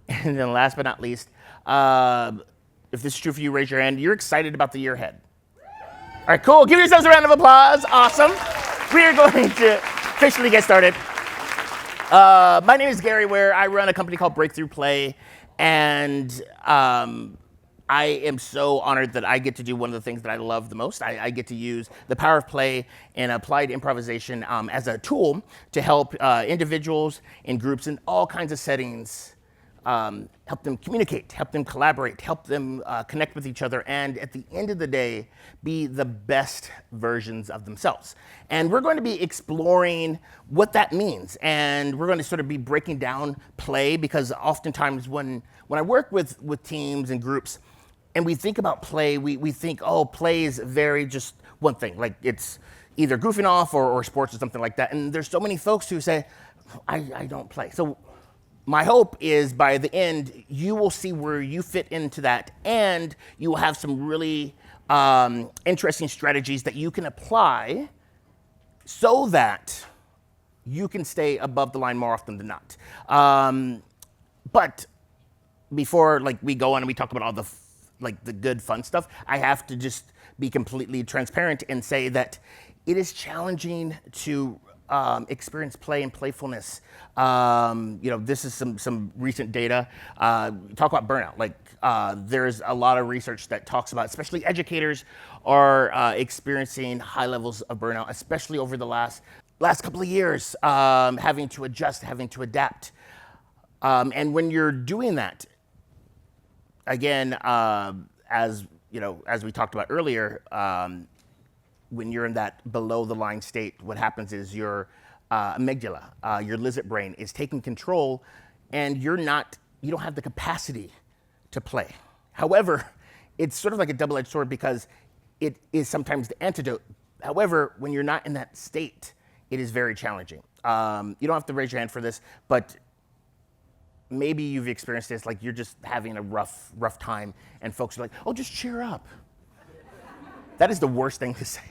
And then last but not least, if this is true for you, raise your hand. You're excited about the year ahead. All right, cool. Give yourselves a round of applause. Awesome. We are going to officially get started. My name is Gary Ware. I run a company called Breakthrough Play. And I am so honored that I get to do one of the things that I love the most. I get to use the power of play and applied improvisation as a tool to help individuals and groups in all kinds of settings, help them communicate, help them collaborate, help them connect with each other, and at the end of the day, be the best versions of themselves. And we're going to be exploring what that means. And we're going to sort of be breaking down play, because oftentimes when I work with teams and groups, and we think about play, we think, oh, play is very just one thing. Like it's either goofing off or sports or something like that. And there's so many folks who say, I don't play. So my hope is by the end, you will see where you fit into that, and you will have some really interesting strategies that you can apply so that you can stay above the line more often than not. But before we go on and we talk about all the good fun stuff, I have to just be completely transparent and say that it is challenging to experience play and playfulness. This is some recent data. Talk about burnout. There's a lot of research that talks about, especially educators are experiencing high levels of burnout, especially over the last couple of years, having to adjust, having to adapt. And when you're doing that, again, as we talked about earlier, when you're in that below the line state, what happens is your amygdala, your lizard brain is taking control, and you don't have the capacity to play. However, it's sort of like a double-edged sword, because it is sometimes the antidote. However, when you're not in that state, it is very challenging. You don't have to raise your hand for this, but maybe you've experienced this, like you're just having a rough time, and folks are like, oh, just cheer up. That is the worst thing to say.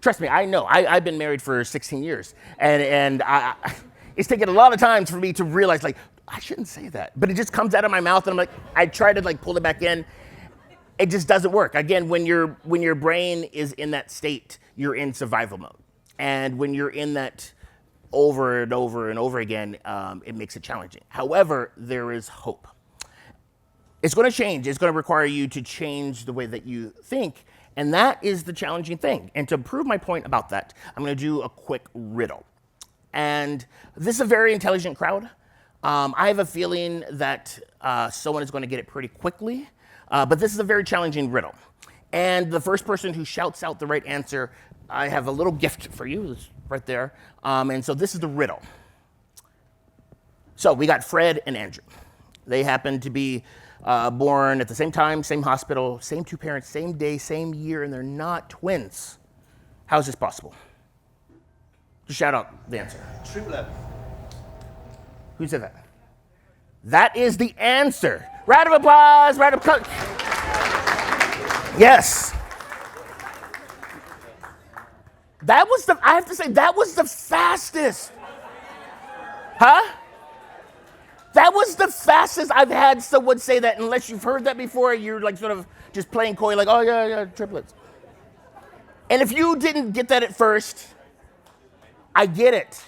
Trust me, I know. I've been married for 16 years, and it's taken a lot of times for me to realize, I shouldn't say that. But it just comes out of my mouth, and I'm like, I try to pull it back in. It just doesn't work. Again, when your brain is in that state, you're in survival mode. And when you're in that over and over and over again, it makes it challenging. However, there is hope. It's going to change. It's going to require you to change the way that you think. And that is the challenging thing. And to prove my point about that, I'm going to do a quick riddle. And this is a very intelligent crowd. I have a feeling that someone is going to get it pretty quickly. But this is a very challenging riddle. And the first person who shouts out the right answer, I have a little gift for you. It's right there. And so this is the riddle. So we got Fred and Andrew. They happen to be born at the same time, same hospital, same two parents, same day, same year, and they're not twins. How is this possible? Just shout out the answer. Triplet. Who said that? That is the answer. Round of applause, round of applause. Yes. I have to say, that was the fastest. Huh? That was the fastest I've had someone say that, unless you've heard that before. You're sort of just playing coy, oh, yeah, triplets. And if you didn't get that at first, I get it.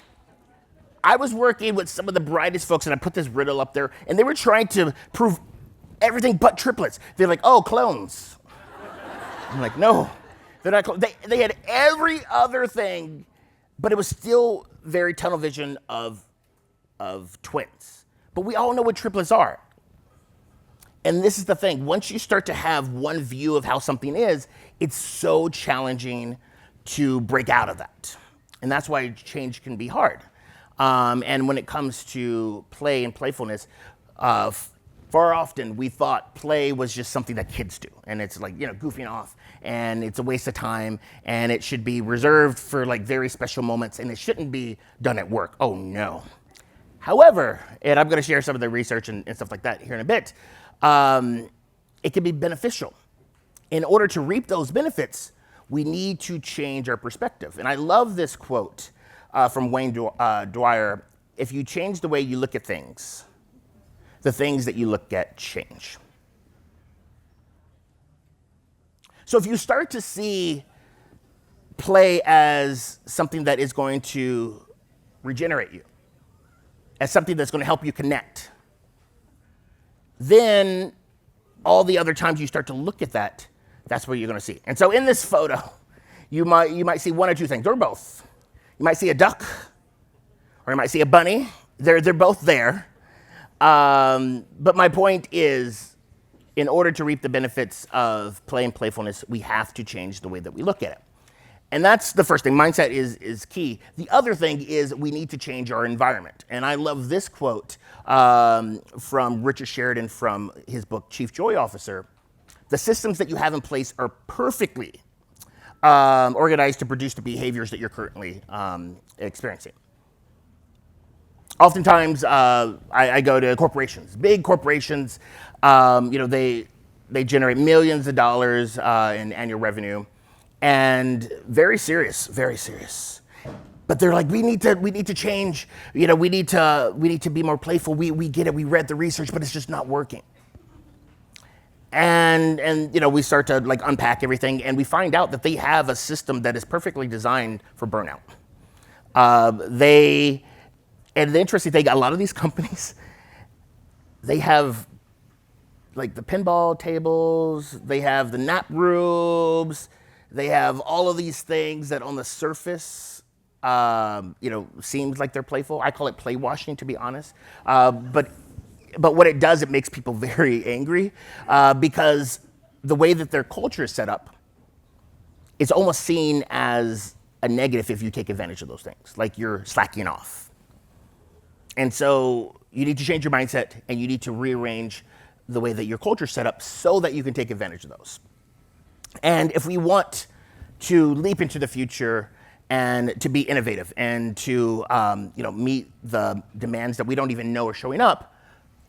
I was working with some of the brightest folks, and I put this riddle up there, and they were trying to prove everything but triplets. They're like, oh, clones. I'm like, no, they're not clones. They had every other thing, but it was still very tunnel vision of twins. But we all know what triplets are. And this is the thing. Once you start to have one view of how something is, it's so challenging to break out of that. And that's why change can be hard. And when it comes to play and playfulness, far often we thought play was just something that kids do. And it's goofing off. And it's a waste of time. And it should be reserved for very special moments. And it shouldn't be done at work. Oh, no. However, and I'm going to share some of the research and stuff like that here in a bit, it can be beneficial. In order to reap those benefits, we need to change our perspective. And I love this quote from Wayne Dwyer. If you change the way you look at things, the things that you look at change. So if you start to see play as something that is going to regenerate you, as something that's going to help you connect, then all the other times you start to look at that, that's what you're going to see. And so in this photo, you might see one or two things, or both. You might see a duck, or you might see a bunny. They're both there. But my point is, in order to reap the benefits of play and playfulness, we have to change the way that we look at it. And that's the first thing. Mindset is key. The other thing is we need to change our environment. And I love this quote from Richard Sheridan from his book, Chief Joy Officer. The systems that you have in place are perfectly organized to produce the behaviors that you're currently experiencing. Oftentimes, I go to corporations, big corporations. They generate millions of dollars in annual revenue, and very serious. But they're like, we need to change. We need to be more playful. We get it. We read the research, but it's just not working. And we start to like unpack everything, and we find out that they have a system that is perfectly designed for burnout. And the interesting thing, a lot of these companies, they have like the pinball tables, they have the nap rooms, they have all of these things that on the surface, seems like they're playful. I call it play washing, to be honest. But what it does, it makes people very angry because the way that their culture is set up, it's almost seen as a negative if you take advantage of those things, like you're slacking off. And so you need to change your mindset, and you need to rearrange the way that your culture is set up so that you can take advantage of those. And if we want to leap into the future and to be innovative and to meet the demands that we don't even know are showing up,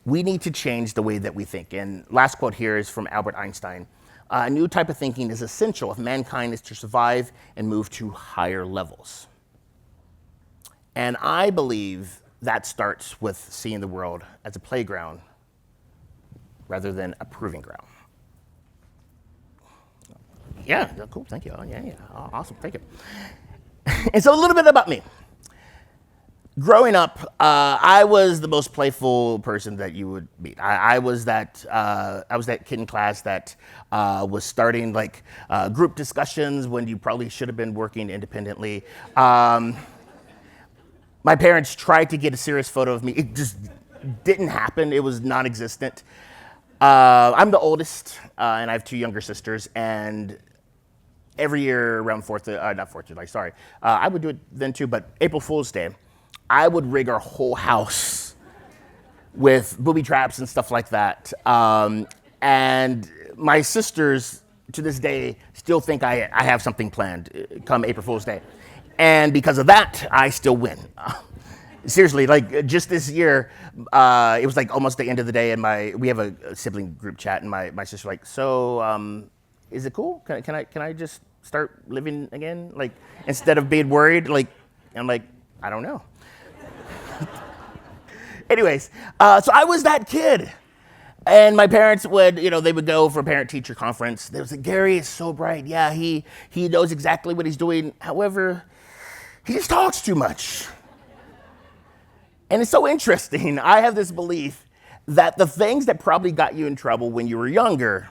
we need to change the way that we think. And last quote here is from Albert Einstein. A new type of thinking is essential if mankind is to survive and move to higher levels. And I believe that starts with seeing the world as a playground rather than a proving ground. Yeah, cool, thank you. Oh, yeah, awesome, thank you. And so a little bit about me. Growing up, I was the most playful person that you would meet. I was that kid in class that was starting like group discussions when you probably should have been working independently. My parents tried to get a serious photo of me. It just didn't happen. It was non-existent. I'm the oldest, and I have two younger sisters. And every year around I would do it then too, but April Fool's Day, I would rig our whole house with booby traps and stuff like that. And my sisters, to this day, still think I have something planned come April Fool's Day. And because of that, I still win. Seriously, like just this year, it was like almost the end of the day, and we have a sibling group chat, and my sister like, so is it cool? Can I just start living again? Like instead of being worried, like I'm like, I don't know. Anyways, so I was that kid. And my parents would, they would go for a parent-teacher conference. They would say, Gary is so bright. Yeah, he knows exactly what he's doing. However, he just talks too much. And it's so interesting. I have this belief that the things that probably got you in trouble when you were younger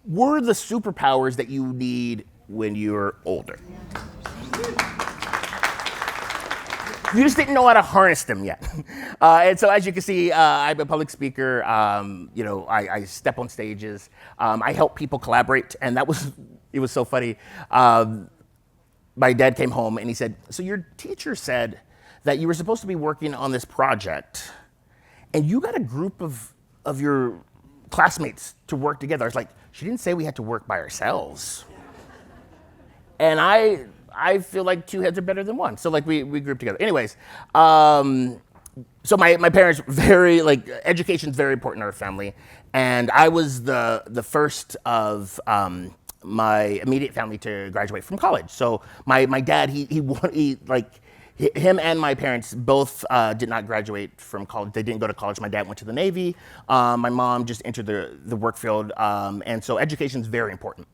were the superpowers that you need when you're older. You just didn't know how to harness them yet. And so as you can see, I'm a public speaker. I step on stages. I help people collaborate. And it was so funny. My dad came home and he said, so your teacher said that you were supposed to be working on this project and you got a group of your classmates to work together. I was like, she didn't say we had to work by ourselves. And I feel like two heads are better than one. So like we grouped together. Anyways, so my parents education's very important in our family. And I was the first of my immediate family to graduate from college. So my dad, him and my parents both did not graduate from college. They didn't go to college. My dad went to the Navy. My mom just entered the work field. And so education's very important.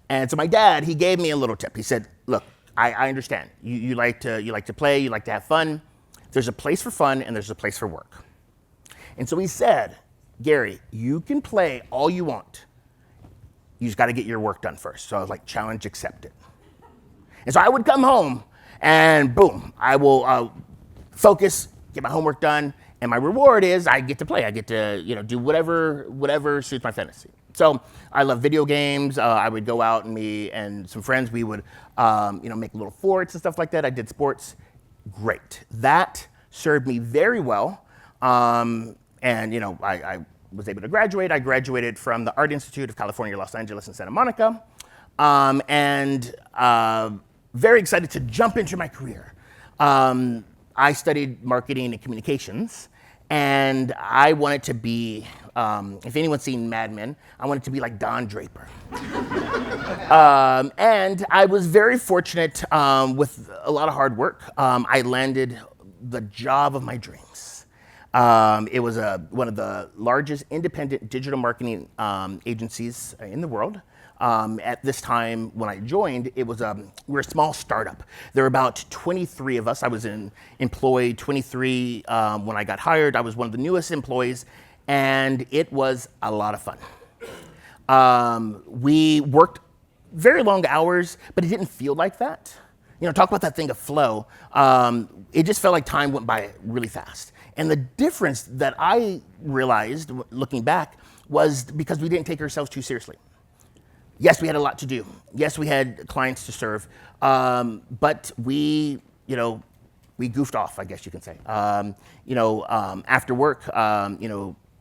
And so my dad, he gave me a little tip. He said, look, I understand. You like to play, you like to have fun. There's a place for fun and there's a place for work. And so he said, Gary, you can play all you want. You just got to get your work done first. So I was like, challenge accepted. And so I would come home and boom, I will focus, get my homework done, and my reward is I get to play. I get to do whatever suits my fantasy. So I love video games. I would go out and me and some friends, we would make little forts and stuff like that. I did sports. Great. That served me very well. And I was able to graduate. I graduated from the Art Institute of California, Los Angeles, and Santa Monica. Very excited to jump into my career. I studied marketing and communications, and I wanted to be, if anyone's seen Mad Men, I wanted to be like Don Draper. And I was very fortunate with a lot of hard work. I landed the job of my dreams. It was one of the largest independent digital marketing agencies in the world. At this time when I joined, we were a small startup. There were about 23 of us. I was employed 23 when I got hired. I was one of the newest employees, and it was a lot of fun. We worked very long hours, but it didn't feel like that. Talk about that thing of flow. It just felt like time went by really fast. And the difference that I realized looking back was because we didn't take ourselves too seriously. Yes, we had a lot to do. Yes, we had clients to serve, but we goofed off, I guess you can say. After work,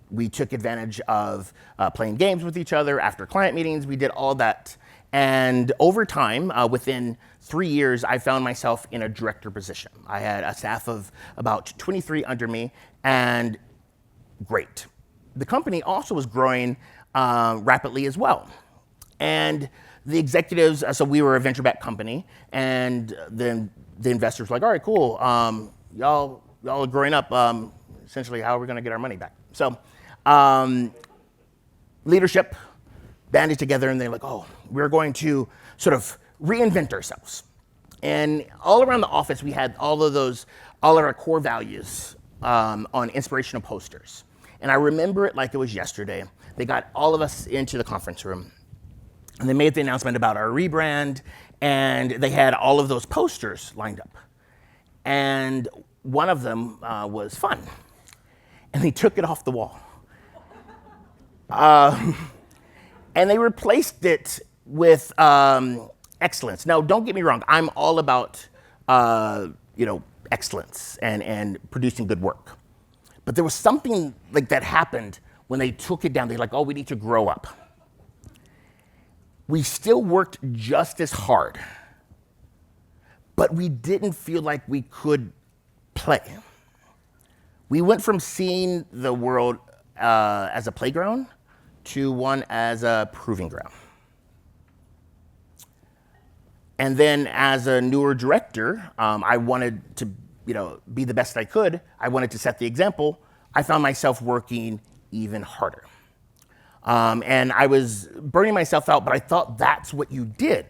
we took advantage of playing games with each other. After client meetings, we did all that. And over time, within 3 years, I found myself in a director position. I had a staff of about 23 under me, and great. The company also was growing rapidly as well. And the executives, so we were a venture-backed company, and then the investors were like, all right, cool, y'all are growing up, essentially, how are we gonna get our money back? So leadership banded together, and they're like, oh, we're going to sort of reinvent ourselves. And all around the office, we had all of our core values on inspirational posters. And I remember it like it was yesterday. They got all of us into the conference room, and they made the announcement about our rebrand, and they had all of those posters lined up. And one of them was fun, and they took it off the wall. And they replaced it with excellence. Now, don't get me wrong, I'm all about excellence and producing good work. But there was something like that happened when they took it down. They're like, oh, we need to grow up. We still worked just as hard, but we didn't feel like we could play. We went from seeing the world as a playground to one as a proving ground. And then as a newer director, I wanted to be the best I could. I wanted to set the example. I found myself working even harder. And I was burning myself out, but I thought that's what you did.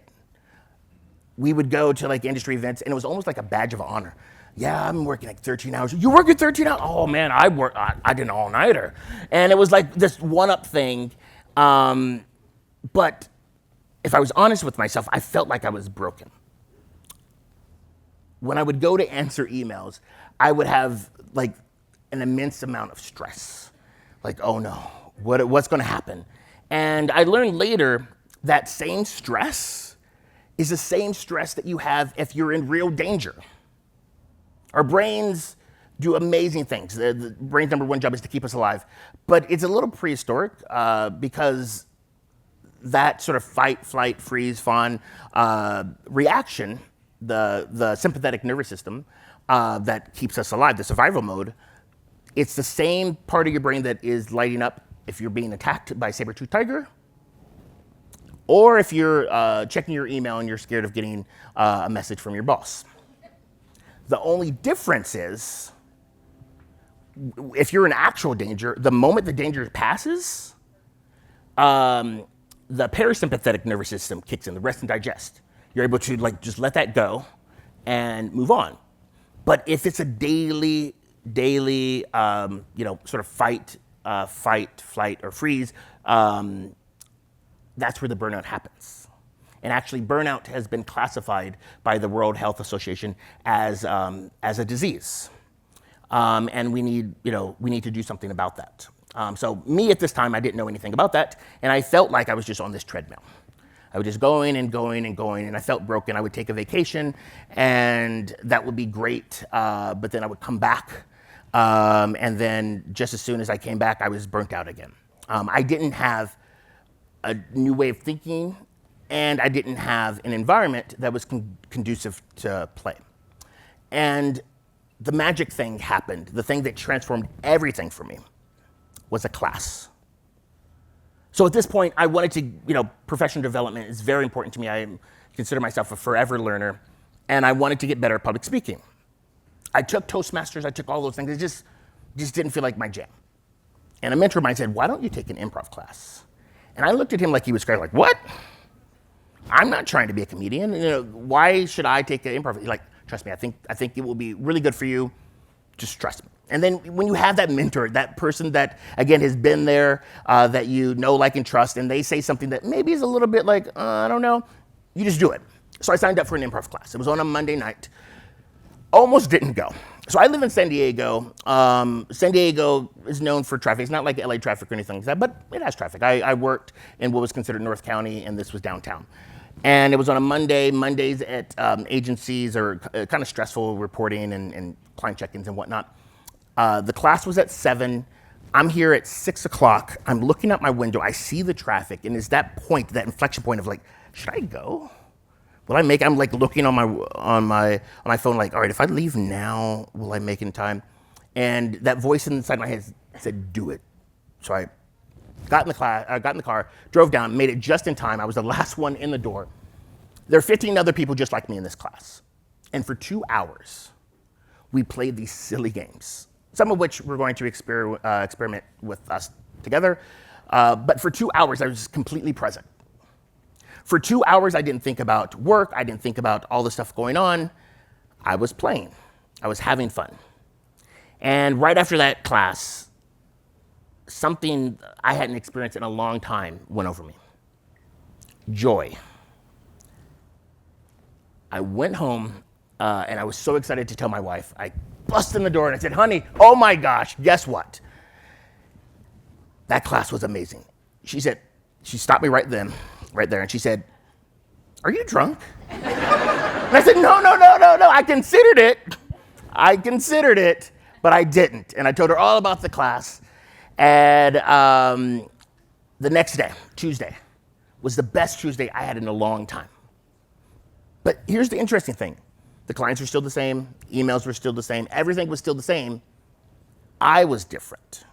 We would go to like industry events, and it was almost like a badge of honor. Yeah, I'm working like 13 hours. You working 13 hours? Oh man, I did an all-nighter. And it was like this one-up thing. But if I was honest with myself, I felt like I was broken. When I would go to answer emails, I would have like an immense amount of stress. Like, oh no, what's gonna happen? And I learned later that same stress is the same stress that you have if you're in real danger. Our brains do amazing things. The brain's number one job is to keep us alive. But it's a little prehistoric because that sort of fight, flight, freeze, fawn reaction, the sympathetic nervous system that keeps us alive, the survival mode, it's the same part of your brain that is lighting up if you're being attacked by a saber-toothed tiger, or if you're checking your email and you're scared of getting a message from your boss. The only difference is, if you're in actual danger, the moment the danger passes, the parasympathetic nervous system kicks in, the rest and digest. You're able to like just let that go and move on. But if it's a daily, sort of fight, fight, flight, or freeze, that's where the burnout happens. And actually, burnout has been classified by the World Health Association as a disease. And we need to do something about that. So me at this time, I didn't know anything about that, and I felt like I was just on this treadmill. I was just going and going and going, and I felt broken. I would take a vacation, and that would be great, but then I would come back, and then just as soon as I came back, I was burnt out again. I didn't have a new way of thinking, and I didn't have an environment that was conducive to play. And the magic thing happened. The thing that transformed everything for me was a class. So at this point, I wanted to, professional development is very important to me. I consider myself a forever learner, and I wanted to get better at public speaking. I took Toastmasters, I took all those things. It just didn't feel like my jam. And a mentor of mine said, why don't you take an improv class? And I looked at him like he was crazy, like, what? I'm not trying to be a comedian. Why should I take an improv? He's like, trust me, I think it will be really good for you. Just trust me. And then when you have that mentor, that person that, again, has been there, that you know, like, and trust, and they say something that maybe is a little bit like, I don't know, you just do it. So I signed up for an improv class. It was on a Monday night. Almost didn't go. So I live in San Diego. San Diego is known for traffic. It's not like LA traffic or anything like that, but it has traffic. I worked in what was considered North County, and this was downtown. And it was on a Monday. Mondays at agencies are kind of stressful, reporting and client check-ins and whatnot. The class was at 7. I'm here at 6 o'clock. I'm looking out my window. I see the traffic, and it's that point, that inflection point of like, should I go? Will I make? I'm like looking on my phone, like, all right, if I leave now, will I make it in time? And that voice inside my head said, do it. So I got in the car, drove down, made it just in time. I was the last one in the door. There are 15 other people just like me in this class. And for 2 hours, we played these silly games, some of which we're going to experiment with us together. But for 2 hours, I was completely present. For 2 hours, I didn't think about work. I didn't think about all the stuff going on. I was playing. I was having fun. And right after that class, something I hadn't experienced in a long time went over me. Joy. I went home, and I was so excited to tell my wife. I busted in the door, and I said, honey, oh my gosh, guess what? That class was amazing. She said, she stopped me right there, and she said, are you drunk? And I said, no, I considered it, but I didn't. And I told her all about the class. And the next day, Tuesday, was the best Tuesday I had in a long time. But here's the interesting thing. The clients were still the same. Emails were still the same. Everything was still the same. I was different.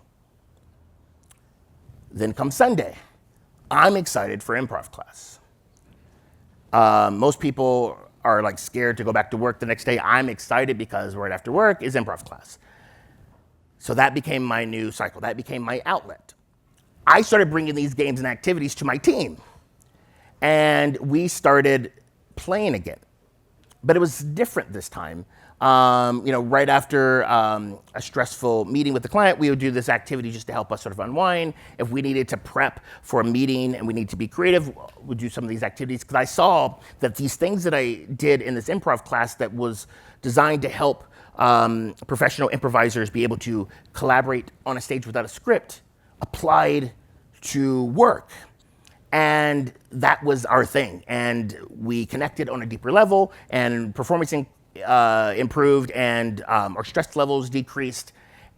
Then comes Sunday. I'm excited for improv class. Most people are like scared to go back to work the next day. I'm excited because right after work is improv class. So that became my new cycle. That became my outlet. I started bringing these games and activities to my team. And we started playing again. But it was different this time. Right after a stressful meeting with the client, we would do this activity just to help us sort of unwind. If we needed to prep for a meeting and we need to be creative, we'd do some of these activities. Because I saw that these things that I did in this improv class that was designed to help professional improvisers be able to collaborate on a stage without a script applied to work. And that was our thing. And we connected on a deeper level, and performance improved, and our stress levels decreased.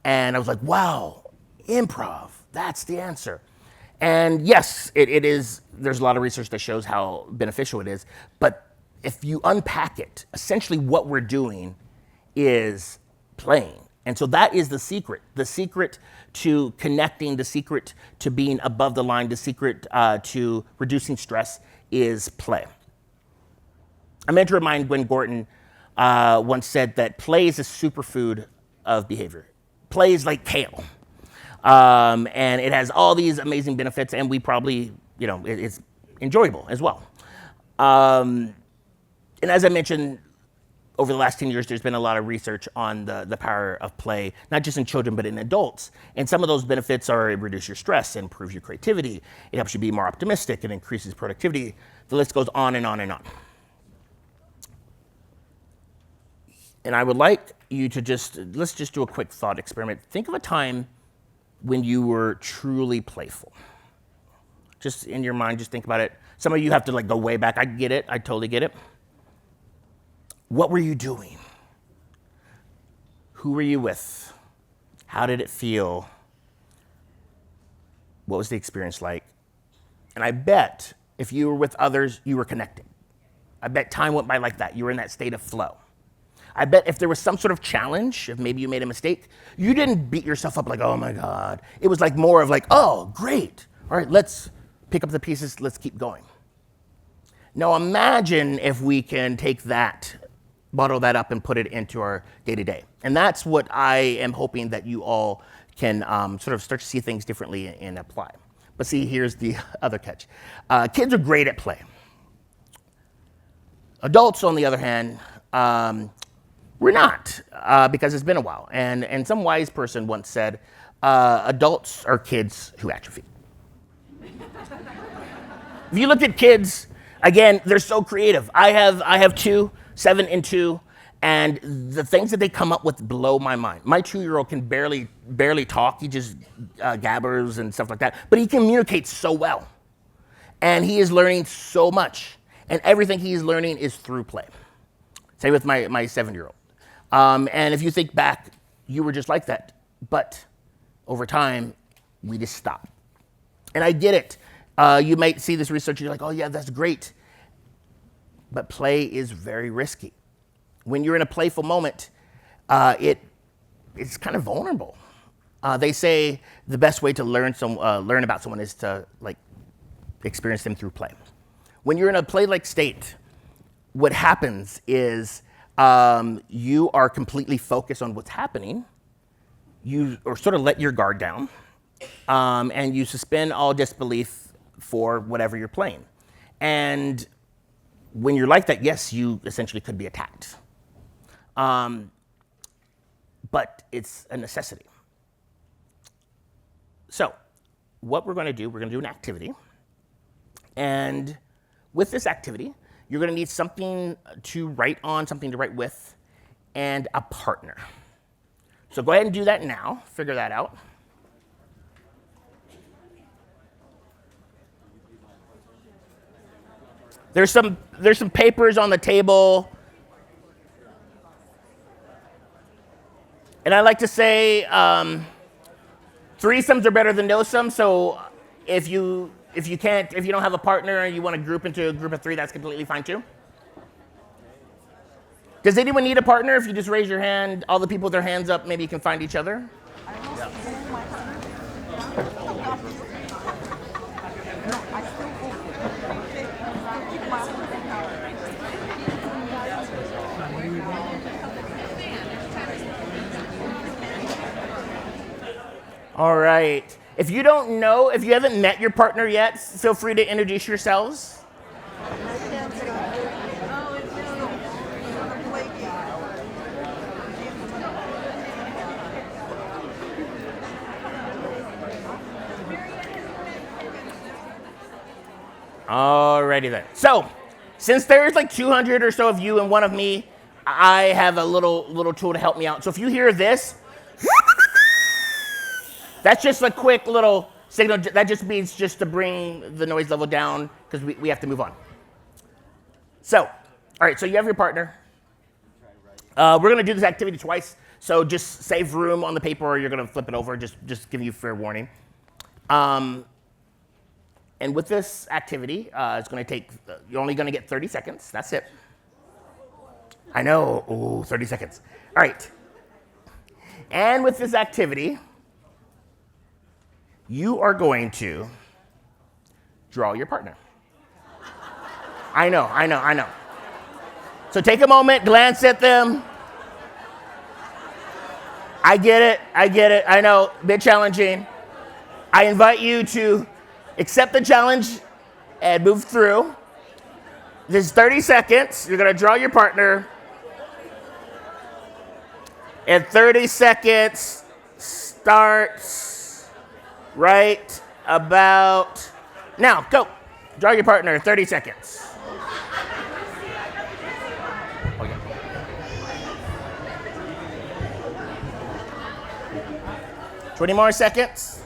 And I was like, wow, improv, that's the answer. And yes, it is, there's a lot of research that shows how beneficial it is. But if you unpack it, essentially what we're doing is playing. And so that is the secret to connecting, the secret to being above the line, the secret to reducing stress is play. A mentor of mine, Gwen Gorton, once said that play is a superfood of behavior. Play is like kale. And it has all these amazing benefits, and we probably, it's enjoyable as well. And as I mentioned, over the last 10 years, there's been a lot of research on the power of play, not just in children, but in adults. And some of those benefits are it reduces your stress, it improves your creativity, it helps you be more optimistic, it increases productivity. The list goes on and on and on. And I would like you to let's just do a quick thought experiment. Think of a time when you were truly playful. Just in your mind, just think about it. Some of you have to like go way back. I get it, I totally get it. What were you doing? Who were you with? How did it feel? What was the experience like? And I bet if you were with others, you were connected. I bet time went by like that. You were in that state of flow. I bet if there was some sort of challenge, if maybe you made a mistake, you didn't beat yourself up like, oh my God. It was like more of like, oh, great. All right, let's pick up the pieces, let's keep going. Now imagine if we can take that, bottle that up and put it into our day-to-day. And that's what I am hoping that you all can sort of start to see things differently and apply. But see, here's the other catch. Kids are great at play. Adults, on the other hand, we're not, because it's been a while. And some wise person once said, adults are kids who atrophy. If you look at kids, again, they're so creative. I have two, 7 and 2, and the things that they come up with blow my mind. My 2-year-old can barely talk. He just gabbers and stuff like that. But he communicates so well. And he is learning so much. And everything he is learning is through play. Same with my 7-year-old. And if you think back, you were just like that. But over time, we just stopped. And I get it. You might see this research and you're like, oh yeah, that's great. But play is very risky. When you're in a playful moment, it's kind of vulnerable. They say the best way to learn about someone is to like experience them through play. When you're in a play-like state, what happens is you are completely focused on what's happening. You or sort of let your guard down, and you suspend all disbelief for whatever you're playing. And when you're like that, yes, you essentially could be attacked. But it's a necessity. So what we're going to do an activity. And with this activity, you're going to need something to write on, something to write with, and a partner. So go ahead and do that now. Figure that out. There's some papers on the table. And I like to say threesomes are better than no sums. So if you don't have a partner and you want to group into a group of 3, that's completely fine too. Does anyone need a partner? If you just raise your hand, all the people with their hands up, maybe you can find each other. Yeah. All right. If you don't know, if you haven't met your partner yet, feel free to introduce yourselves. Alrighty then. So, since there's like 200 or so of you and one of me, I have a little tool to help me out. So if you hear this, that's just a quick little signal. That just means just to bring the noise level down because we have to move on. So, all right, so you have your partner. We're going to do this activity twice. So just save room on the paper or you're going to flip it over, just giving you fair warning. And with this activity, it's going to take, you're only going to get 30 seconds. That's it. I know, ooh, 30 seconds. All right. And with this activity, you are going to draw your partner. I know. So take a moment, glance at them. I get it. I know, a bit challenging. I invite you to accept the challenge and move through. This is 30 seconds. You're going to draw your partner. And 30 seconds starts right about now. Go. Draw your partner. 30 seconds. Okay. 20 more seconds.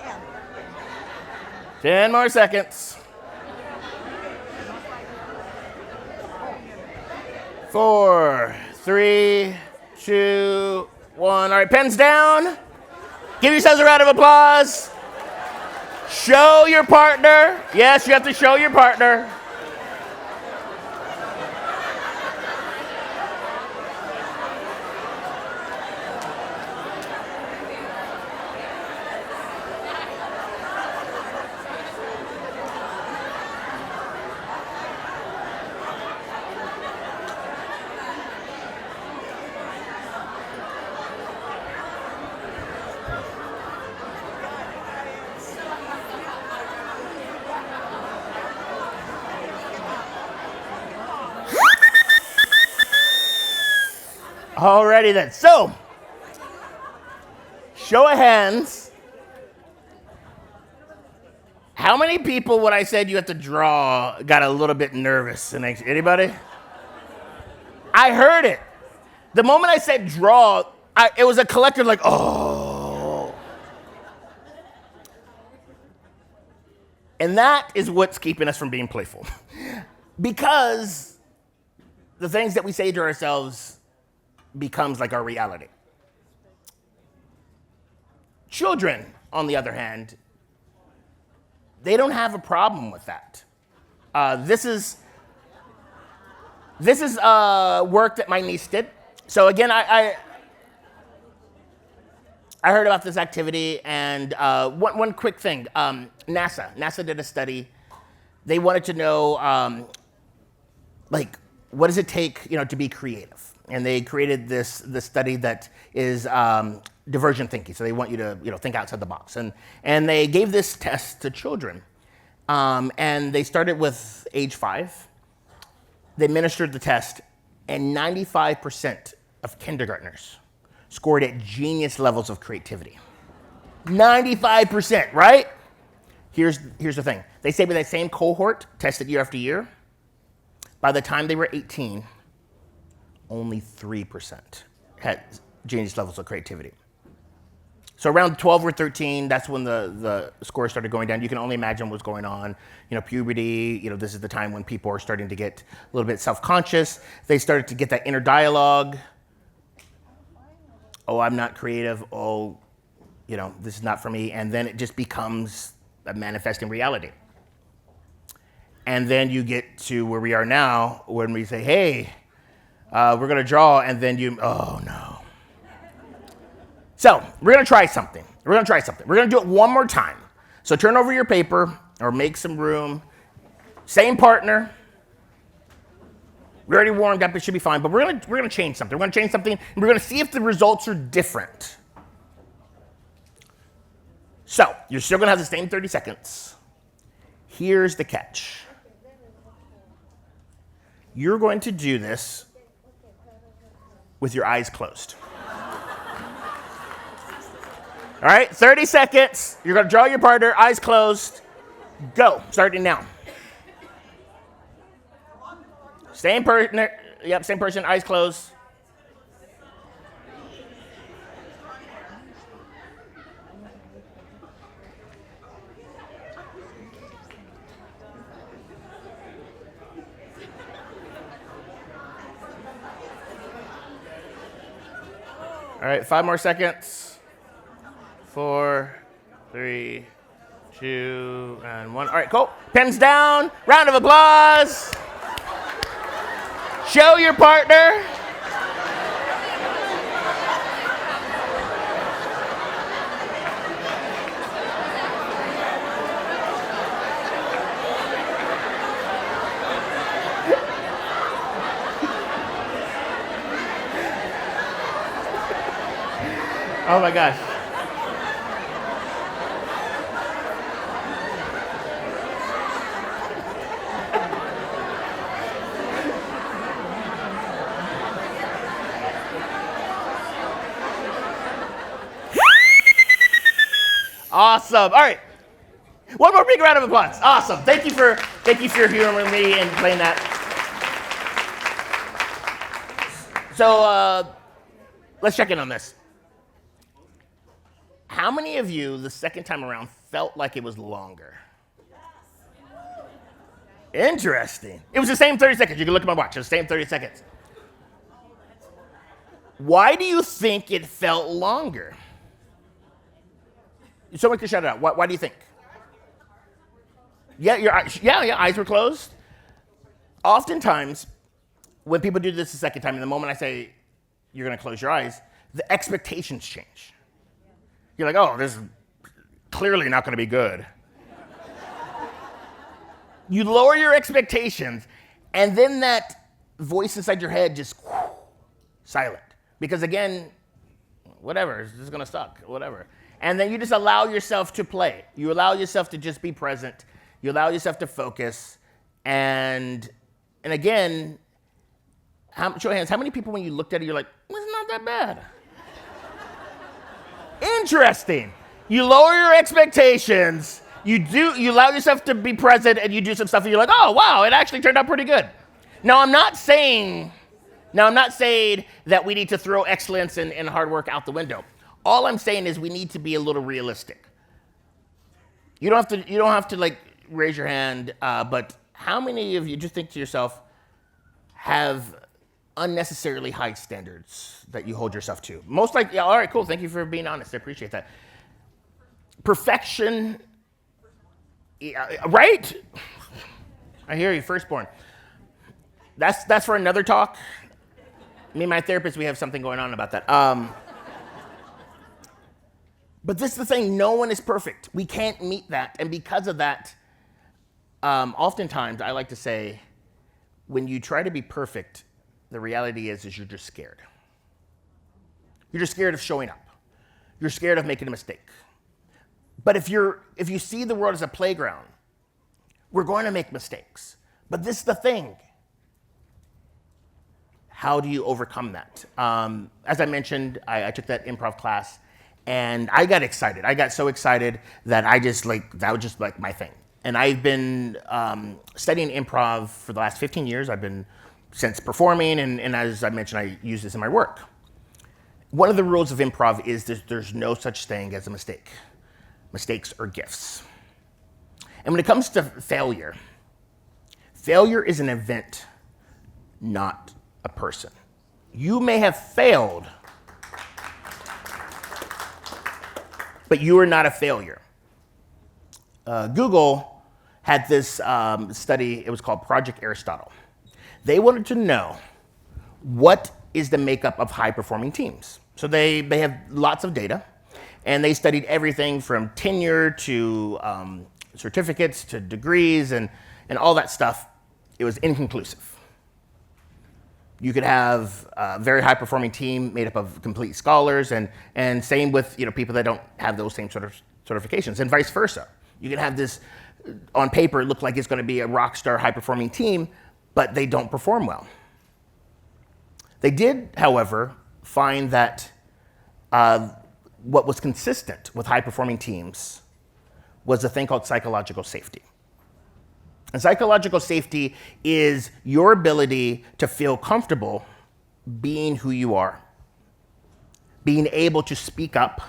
Yeah. 10 more seconds. 4, 3, 2, 1. All right, pens down. Give yourselves a round of applause. Show your partner. Yes, you have to show your partner. Alrighty then. So, show of hands. How many people, when I said you have to draw, got a little bit nervous? And anybody? I heard it. The moment I said draw, it was a collective like, oh. And that is what's keeping us from being playful. Because the things that we say to ourselves becomes like our reality. Children, on the other hand, they don't have a problem with that. This is work that my niece did. So again, I heard about this activity, and one quick thing. NASA did a study. They wanted to know, like, what does it take, to be creative? And they created this study that is divergent thinking. So they want you to, think outside the box. And they gave this test to children. And they started with age 5. They administered the test, and 95% of kindergartners scored at genius levels of creativity. 95%, right? Here's the thing. They say with that same cohort, tested year after year, by the time they were 18, only 3% had genius levels of creativity. So around 12 or 13, that's when the scores started going down. You can only imagine what's going on. Puberty, this is the time when people are starting to get a little bit self-conscious. They started to get that inner dialogue. Oh, I'm not creative. Oh, this is not for me. And then it just becomes a manifesting reality. And then you get to where we are now, when we say, hey, we're going to draw, and then oh no. So we're going to try something. We're going to do it one more time. So turn over your paper or make some room. Same partner. We already warmed up. It should be fine. But we're going to change something. We're going to change something, and we're going to see if the results are different. So you're still going to have the same 30 seconds. Here's the catch. You're going to do this with your eyes closed. All right, 30 seconds. You're going to draw your partner, eyes closed. Go, starting now. Same partner. Yep, same person, eyes closed. All right, 5 more seconds. 4, 3, 2, and 1. All right, cool. Pens down. Round of applause. Show your partner. Oh my gosh. Awesome. All right. One more big round of applause. Awesome. Thank you for humoring me and playing that. So let's check in on this. How many of you the second time around felt like it was longer? Interesting. It was the same 30 seconds. You can look at my watch. It was the same 30 seconds. Why do you think it felt longer? Someone can shout it out. Why do you think? Yeah, your eyes were closed. Oftentimes, when people do this the second time, and the moment I say you're going to close your eyes, the expectations change. You're like, oh, this is clearly not going to be good. You lower your expectations, and then that voice inside your head just silent. Because again, whatever, it's just going to suck, whatever. And then you just allow yourself to play. You allow yourself to just be present. You allow yourself to focus. And again, show of hands, how many people when you looked at it, you're like, it's not that bad? Interesting. You lower your expectations. You allow yourself to be present, and you do some stuff, and you're like, oh, wow, it actually turned out pretty good. Now, I'm not saying that we need to throw excellence and hard work out the window. All I'm saying is we need to be a little realistic. You don't have to like raise your hand, but how many of you, just think to yourself, have unnecessarily high standards that you hold yourself to? Most likely, yeah, all right, cool, thank you for being honest, I appreciate that. Perfection, yeah, right? I hear you, firstborn. That's for another talk. Me and my therapist, we have something going on about that. But this is the thing, no one is perfect. We can't meet that. And because of that, oftentimes I like to say, when you try to be perfect, the reality is you're just scared. You're just scared of showing up. You're scared of making a mistake. But if you see the world as a playground, we're going to make mistakes. But this is the thing. How do you overcome that? As I mentioned, I took that improv class, and I got excited. I got so excited that that was just like my thing. And I've been studying improv for the last 15 years. I've been since performing, and as I mentioned, I use this in my work. One of the rules of improv is there's no such thing as a mistake. Mistakes are gifts. And when it comes to failure is an event, not a person. You may have failed, but you are not a failure. Google had this study, it was called Project Aristotle. They wanted to know what is the makeup of high-performing teams. So they have lots of data, and they studied everything from tenure to certificates to degrees and all that stuff. It was inconclusive. You could have a very high-performing team made up of complete scholars, and same with people that don't have those same sort of certifications, and vice versa. You can have this, on paper, look like it's going to be a rock star, high-performing team, but they don't perform well. They did, however, find that what was consistent with high-performing teams was a thing called psychological safety. And psychological safety is your ability to feel comfortable being who you are, being able to speak up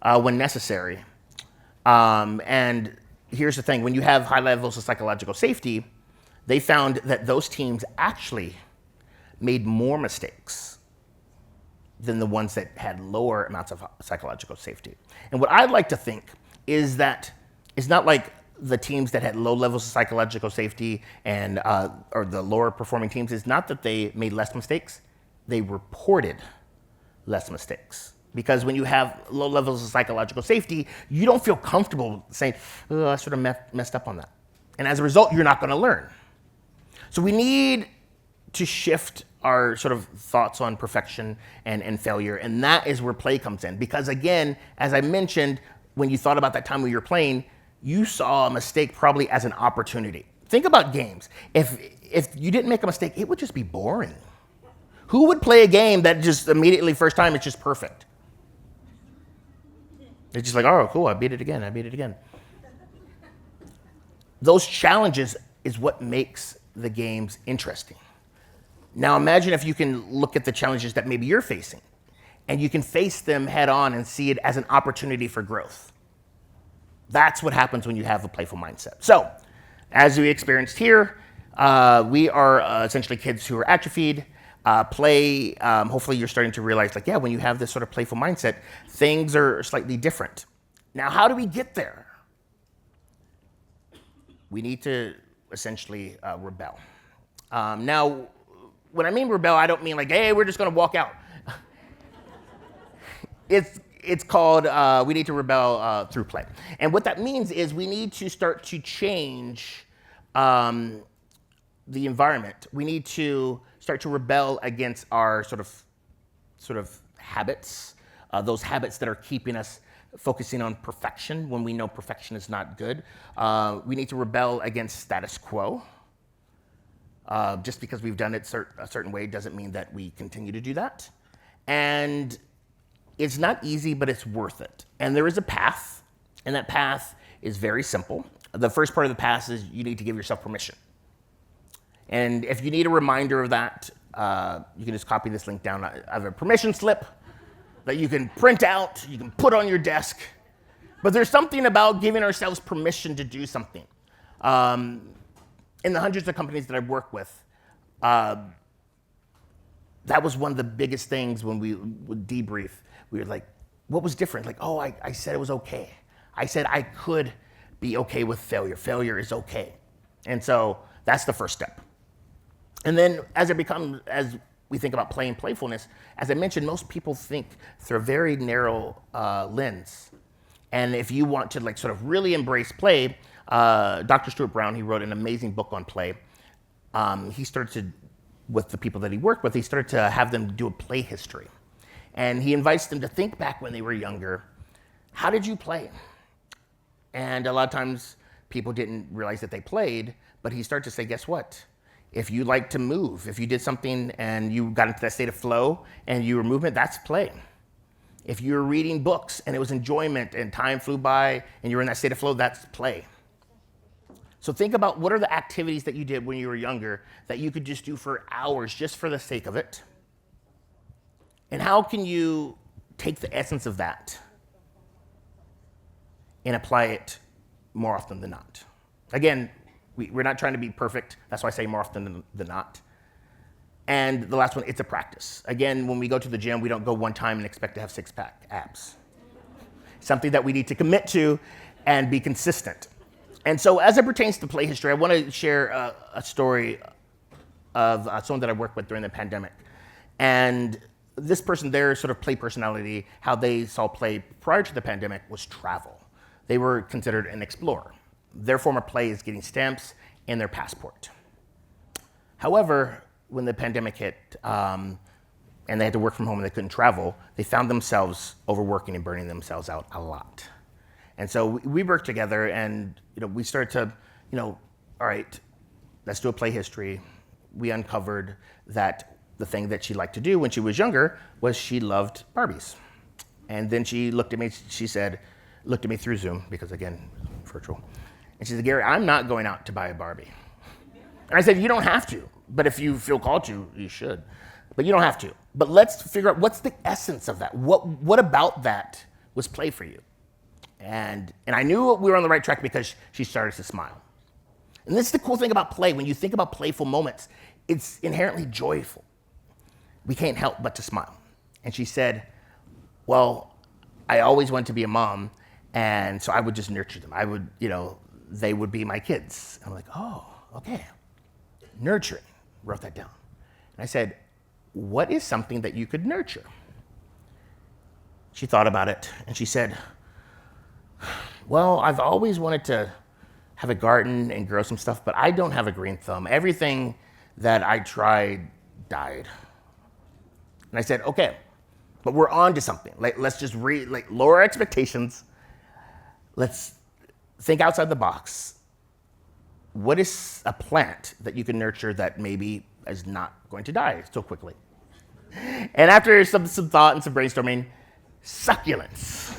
when necessary. And here's the thing, when you have high levels of psychological safety, they found that those teams actually made more mistakes than the ones that had lower amounts of psychological safety. And what I'd like to think is that it's not like the teams that had low levels of psychological safety and or the lower performing teams, is not that they made less mistakes, they reported less mistakes. Because when you have low levels of psychological safety, you don't feel comfortable saying, oh, I sort of messed up on that. And as a result, you're not going to learn. So we need to shift our sort of thoughts on perfection and failure, and that is where play comes in. Because again, as I mentioned, when you thought about that time when you were playing, you saw a mistake probably as an opportunity. Think about games. If you didn't make a mistake, it would just be boring. Who would play a game that just immediately first time it's just perfect? It's just like, oh, cool, I beat it again. Those challenges is what makes the games interesting. Now imagine if you can look at the challenges that maybe you're facing, and you can face them head on and see it as an opportunity for growth. That's what happens when you have a playful mindset. So, as we experienced here, we are essentially kids who are atrophied. Play, hopefully you're starting to realize, like, yeah, when you have this sort of playful mindset, things are slightly different. Now, how do we get there? We need to essentially rebel. Now, when I mean rebel, I don't mean like, hey, we're just going to walk out. It's called, we need to rebel through play. And what that means is we need to start to change the environment. We need to start to rebel against our sort of habits, those habits that are keeping us focusing on perfection when we know perfection is not good. We need to rebel against status quo. Just because we've done it a certain way doesn't mean that we continue to do that. And it's not easy, but it's worth it. And there is a path, and that path is very simple. The first part of the path is you need to give yourself permission. And if you need a reminder of that, you can just copy this link down. I have a permission slip that you can print out, you can put on your desk. But there's something about giving ourselves permission to do something. In the hundreds of companies that I've worked with, that was one of the biggest things when we would debrief. We were like, what was different? Like, oh, I said it was okay. I said I could be okay with failure. Failure is okay. And so that's the first step. And then as we think about play and playfulness, as I mentioned, most people think through a very narrow lens. And if you want to like sort of really embrace play, Dr. Stuart Brown, he wrote an amazing book on play. He started to, with the people that he worked with, he started to have them do a play history. And he invites them to think back when they were younger. How did you play? And a lot of times people didn't realize that they played, but he started to say, guess what? If you like to move, if you did something and you got into that state of flow and you were movement, that's play. If you were reading books and it was enjoyment and time flew by and you were in that state of flow, that's play. So think about what are the activities that you did when you were younger that you could just do for hours just for the sake of it? And how can you take the essence of that and apply it more often than not? Again, we're not trying to be perfect. That's why I say more often than not. And the last one, it's a practice. Again, when we go to the gym, we don't go one time and expect to have six-pack abs. Something that we need to commit to and be consistent. And so as it pertains to play history, I want to share a story of someone that I worked with during the pandemic. And this person, their sort of play personality, how they saw play prior to the pandemic was travel. They were considered an explorer. Their form of play is getting stamps and their passport. However, when the pandemic hit and they had to work from home and they couldn't travel, they found themselves overworking and burning themselves out a lot. And so we worked together and we started to, all right, let's do a play history. We uncovered that the thing that she liked to do when she was younger was she loved Barbies. And then she looked at me, looked at me through Zoom, because again, virtual. And she said, Gary, I'm not going out to buy a Barbie. And I said, you don't have to, but if you feel called to, you should. But you don't have to. But let's figure out what's the essence of that. What about that was play for you? And I knew we were on the right track because she started to smile. And this is the cool thing about play. When you think about playful moments, it's inherently joyful. We can't help but to smile. And she said, well, I always wanted to be a mom, and so I would just nurture them. I would, they would be my kids. I'm like, oh, okay. Nurturing. Wrote that down. And I said, what is something that you could nurture? She thought about it, and she said, well, I've always wanted to have a garden and grow some stuff, but I don't have a green thumb. Everything that I tried died. And I said, okay, but we're on to something. Let's just lower our expectations. Let's think outside the box. What is a plant that you can nurture that maybe is not going to die so quickly? And after some thought and some brainstorming, succulents.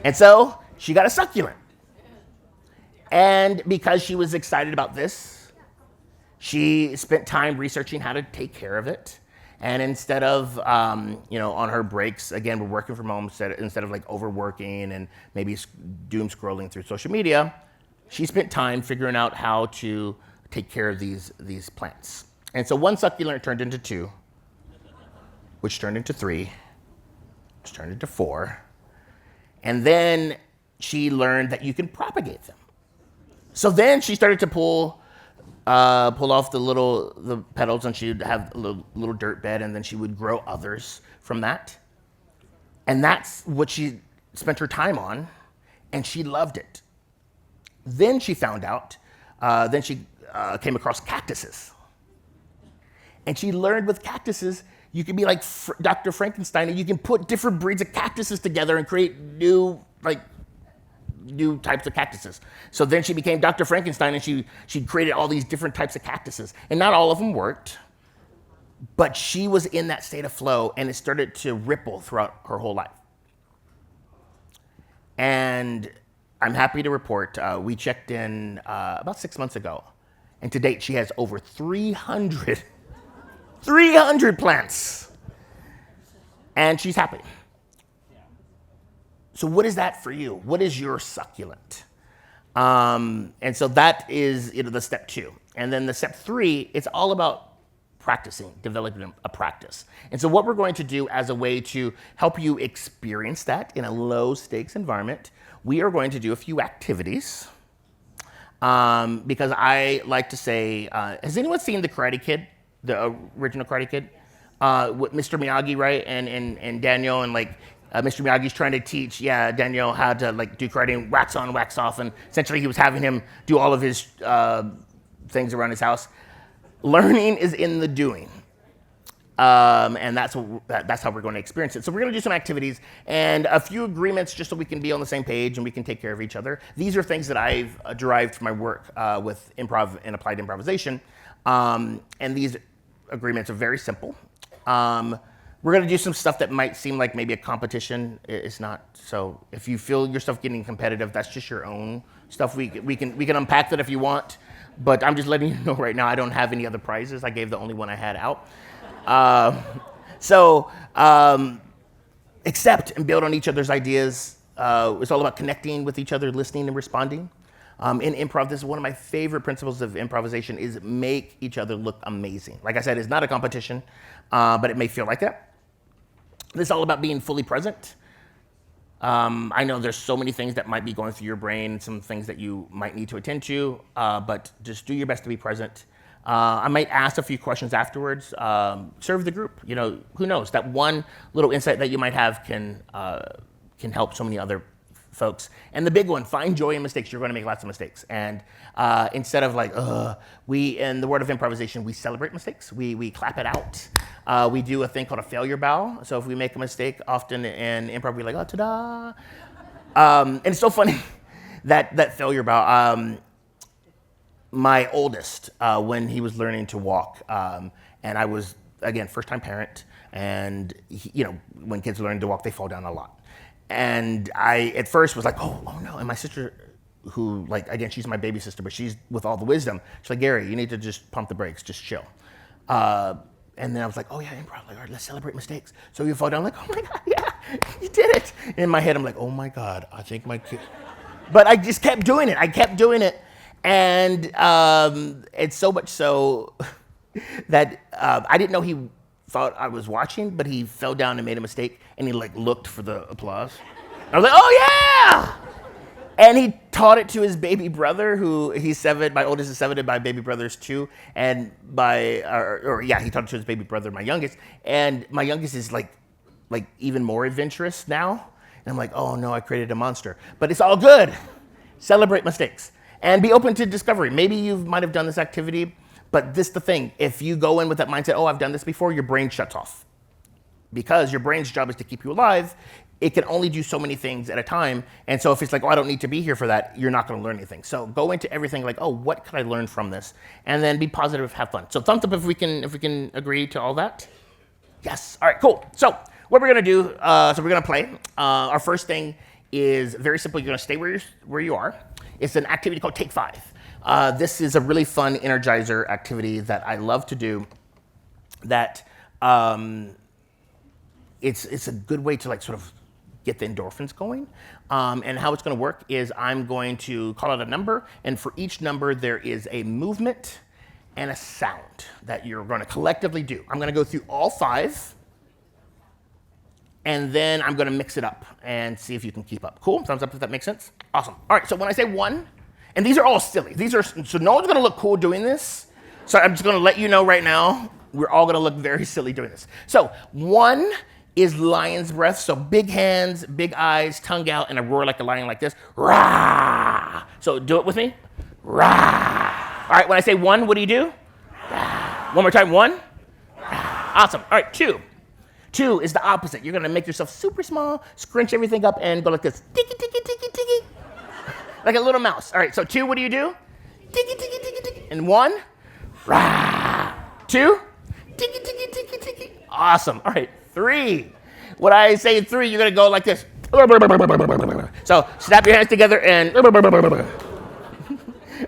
And so she got a succulent. And because she was excited about this, she spent time researching how to take care of it. And instead of, on her breaks, again, we're working from home, instead of like overworking and maybe doom scrolling through social media, she spent time figuring out how to take care of these plants. And so one succulent turned into 2, which turned into 3, which turned into 4. And then she learned that you can propagate them. So then she started to pull off the petals, and she would have a little dirt bed, and then she would grow others from that. And that's what she spent her time on, and she loved it. Then she found out, she came across cactuses. And she learned with cactuses, you can be like Dr. Frankenstein, and you can put different breeds of cactuses together and create new types of cactuses. So then she became Dr. Frankenstein, and she created all these different types of cactuses. And not all of them worked, but she was in that state of flow, and it started to ripple throughout her whole life. And I'm happy to report, we checked in about 6 months ago, and to date she has over 300 plants, and she's happy. So what is that for you? What is your succulent? And so that is the step 2. And then the step 3, it's all about practicing, developing a practice. And so what we're going to do as a way to help you experience that in a low stakes environment, we are going to do a few activities. Because I like to say, has anyone seen The Karate Kid, the original Karate Kid? With Mr. Miyagi, right? And Daniel, and Mr. Miyagi's trying to teach, Daniel how to do karate and wax on, wax off, and essentially he was having him do all of his things around his house. Learning is in the doing. And that's how we're going to experience it. So we're going to do some activities and a few agreements just so we can be on the same page and we can take care of each other. These are things that I've derived from my work with improv and applied improvisation. And these agreements are very simple. We're going to do some stuff that might seem like maybe a competition. It's not. So if you feel yourself getting competitive, that's just your own stuff. We can unpack that if you want. But I'm just letting you know right now, I don't have any other prizes. I gave the only one I had out. Accept and build on each other's ideas. It's all about connecting with each other, listening and responding. In improv, this is one of my favorite principles of improvisation is make each other look amazing. Like I said, it's not a competition, but it may feel like that. This is all about being fully present. I know there's so many things that might be going through your brain, some things that you might need to attend to, but just do your best to be present. I might ask a few questions afterwards. Serve the group. Who knows? That one little insight that you might have can help so many other folks. And the big one, find joy in mistakes. You're going to make lots of mistakes. And instead of we, in the word of improvisation, we celebrate mistakes. We clap it out. We do a thing called a failure bow. So if we make a mistake, often in improv, we're like, oh, ta-da. And it's so funny, that failure bow. My oldest, when he was learning to walk, and I was, again, first-time parent, and when kids learn to walk, they fall down a lot. And I, at first, was like, oh no. And my sister, who, again, she's my baby sister, but she's with all the wisdom. She's like, Gary, you need to just pump the brakes, just chill. And then I was like, oh yeah, improv, all right, let's celebrate mistakes. So you fall down, oh my God, yeah, you did it. In my head, I'm like, oh my God, I think my kid. But I just kept doing it. And it's so much so that I didn't know he thought I was watching, but he fell down and made a mistake, and he looked for the applause. I was like, oh yeah! And he taught it to his baby brother, who he's 7. My oldest is 7, and my baby brother's 2. And he taught it to his baby brother, my youngest. And my youngest is like even more adventurous now. And I'm like, oh no, I created a monster. But it's all good. Celebrate mistakes. And be open to discovery. Maybe you might have done this activity, but this is the thing. If you go in with that mindset, oh, I've done this before, your brain shuts off. Because your brain's job is to keep you alive, it can only do so many things at a time. And so if it's like, oh, I don't need to be here for that, you're not going to learn anything. So go into everything like, oh, what could I learn from this? And then be positive, have fun. So thumbs up if we can agree to all that. Yes. All right, cool. So what we're going to do, we're going to play. Our first thing is very simple. You're going to stay where you are. It's an activity called Take 5. This is a really fun energizer activity that I love to do. That it's a good way to like sort of get the endorphins going. And how it's going to work is I'm going to call out a number, and for each number there is a movement and a sound that you're going to collectively do. I'm going to go through all 5, and then I'm going to mix it up and see if you can keep up. Cool? Thumbs up if that makes sense. Awesome. All right, so when I say 1, and these are all silly. So no one's going to look cool doing this. So I'm just going to let you know right now, we're all going to look very silly doing this. So 1 is lion's breath. So big hands, big eyes, tongue out, and a roar like a lion like this. Rah! So do it with me. Rah! All right, when I say 1, what do you do? Rah! One more time, 1. Rah! Awesome. All right, 2. 2 is the opposite. You're going to make yourself super small, scrunch everything up, and go like this. Tiki, tiki, tiki, tiki. Like a little mouse. All right, so 2, what do you do? Tiki, tiki, tiki, tiki. And 1. Rah! 2. Tiki, tiki, tiki, tiki. Awesome. All right, 3. When I say 3, you're going to go like this. So snap your hands together and... All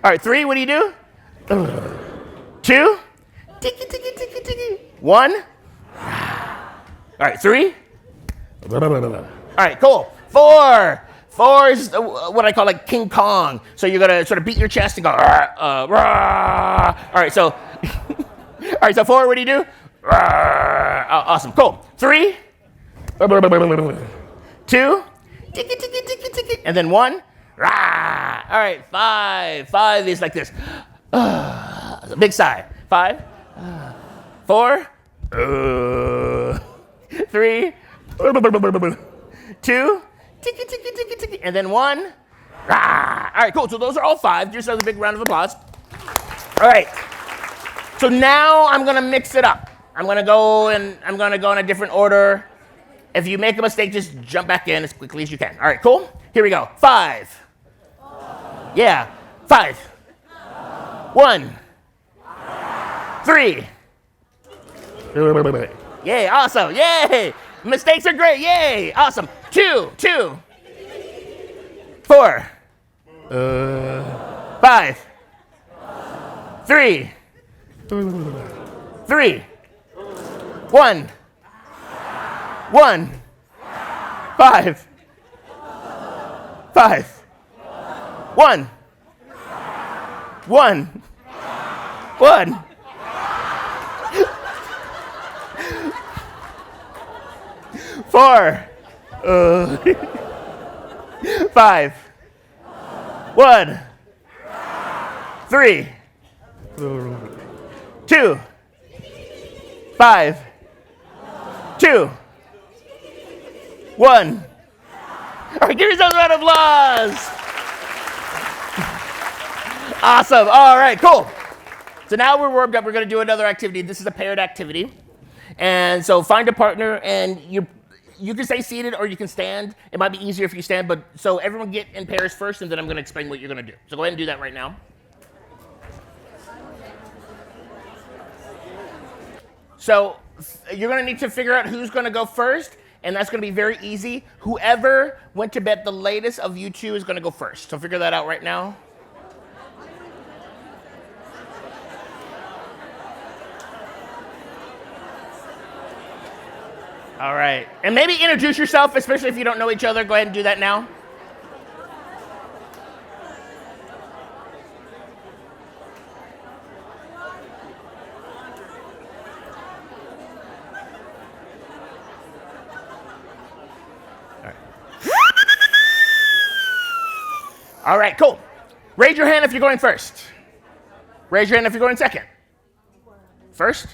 right, 3, what do you do? 2. Tiki, tiki, tiki, tiki. 1. All right, 3. All right, cool. 4. 4 is what I call like King Kong. So you're gonna sort of beat your chest and go, rah. All right, so, all right, so 4, what do you do? Awesome, cool. 3. 2. Tiki, tiki, tiki, tiki. And then 1. Rah. All right, 5. 5 is like this. Big sigh. 5. 4. 3. 2. Tiki, tiki, tiki, tiki. And then 1. Rah. All right, cool. So those are all 5. Just a big round of applause. All right. So now I'm going to mix it up. I'm going to go in a different order. If you make a mistake, just jump back in as quickly as you can. All right, cool? Here we go. 5. Yeah. 5. 1. 3. Yay, awesome. Yay. Mistakes are great. Yay. Awesome. 2. 4. 5. 3. 3. 1. 1. 5. 5. 1. 1. 1. 4. 5. 1. 3. 2. 5. 2. 1. All right, give yourselves a round of applause. Awesome. All right, cool. So now we're warmed up. We're going to do another activity. This is a paired activity. And so find a partner, and you can stay seated or you can stand. It might be easier if you stand, but so everyone get in pairs first, and then I'm going to explain what you're going to do. So go ahead and do that right now. So you're going to need to figure out who's going to go first, and that's going to be very easy. Whoever went to bed the latest of you two is going to go first. So figure that out right now. All right. And maybe introduce yourself, especially if you don't know each other. Go ahead and do that now. All right, cool. Raise your hand if you're going first. Raise your hand if you're going second. First?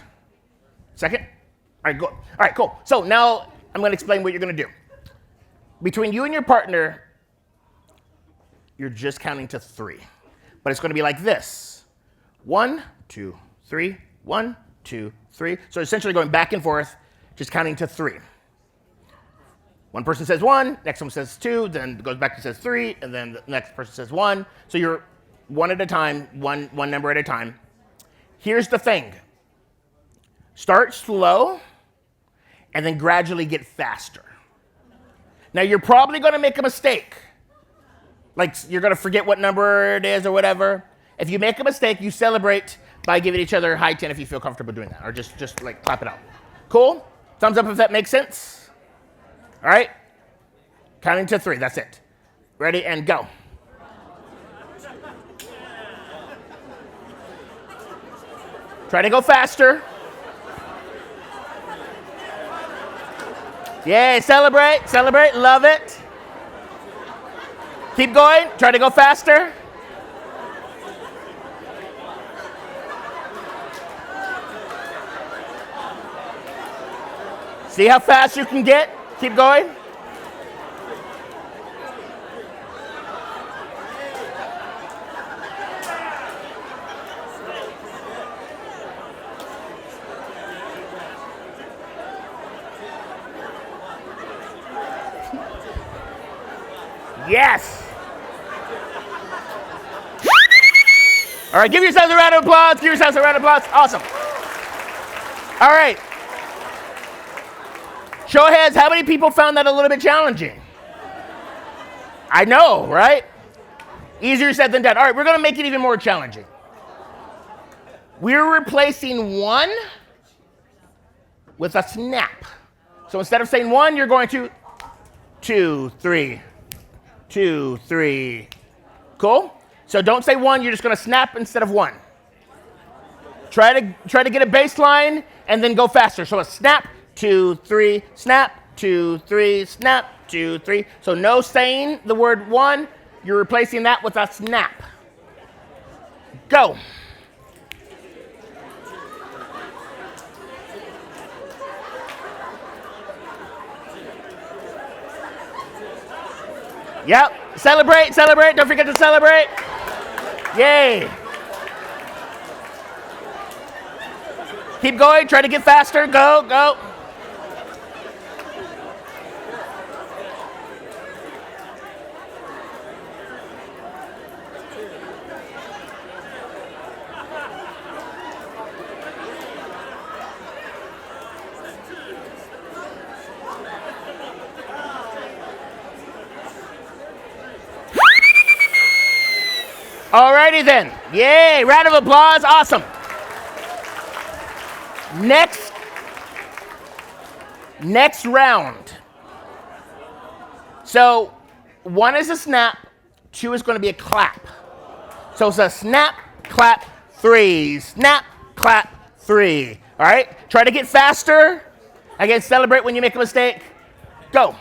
Second? All right, go. All right, cool. So now I'm going to explain what you're going to do. Between you and your partner, you're just counting to 3. But it's going to be like this. 1, 2, 3. 1, 2, 3. So essentially going back and forth, just counting to 3. One person says 1, next one says 2, then goes back to says 3, and then the next person says 1. So you're one at a time, one number at a time. Here's the thing. Start slow, and then gradually get faster. Now, you're probably going to make a mistake. Like, you're going to forget what number it is or whatever. If you make a mistake, you celebrate by giving each other a high 10 if you feel comfortable doing that, or just like clap it out. Cool? Thumbs up if that makes sense. All right? Counting to 3, that's it. Ready, and go. Try to go faster. Yay, celebrate, celebrate, love it. Keep going, try to go faster. See how fast you can get? Keep going. Yes. All right, give yourselves a round of applause. Give yourselves a round of applause. Awesome. All right. Show of hands, how many people found that a little bit challenging? I know, right? Easier said than done. All right, we're going to make it even more challenging. We're replacing 1 with a snap. So instead of saying 1, you're going to 2, 3, 2, 3. Cool? So don't say 1, you're just going to snap instead of 1. Try to get a baseline and then go faster. So a snap, 2, 3, snap, 2, 3, snap, 2, 3. So no saying the word 1, you're replacing that with a snap. Go. Yep. Celebrate, celebrate. Don't forget to celebrate. Yay. Keep going. Try to get faster. Go, go. Alrighty then. Yay, round of applause. Awesome. Next round. So 1 is a snap, 2 is going to be a clap. So it's a snap, clap, 3. Snap, clap, 3. All right? Try to get faster. Again, celebrate when you make a mistake. Go.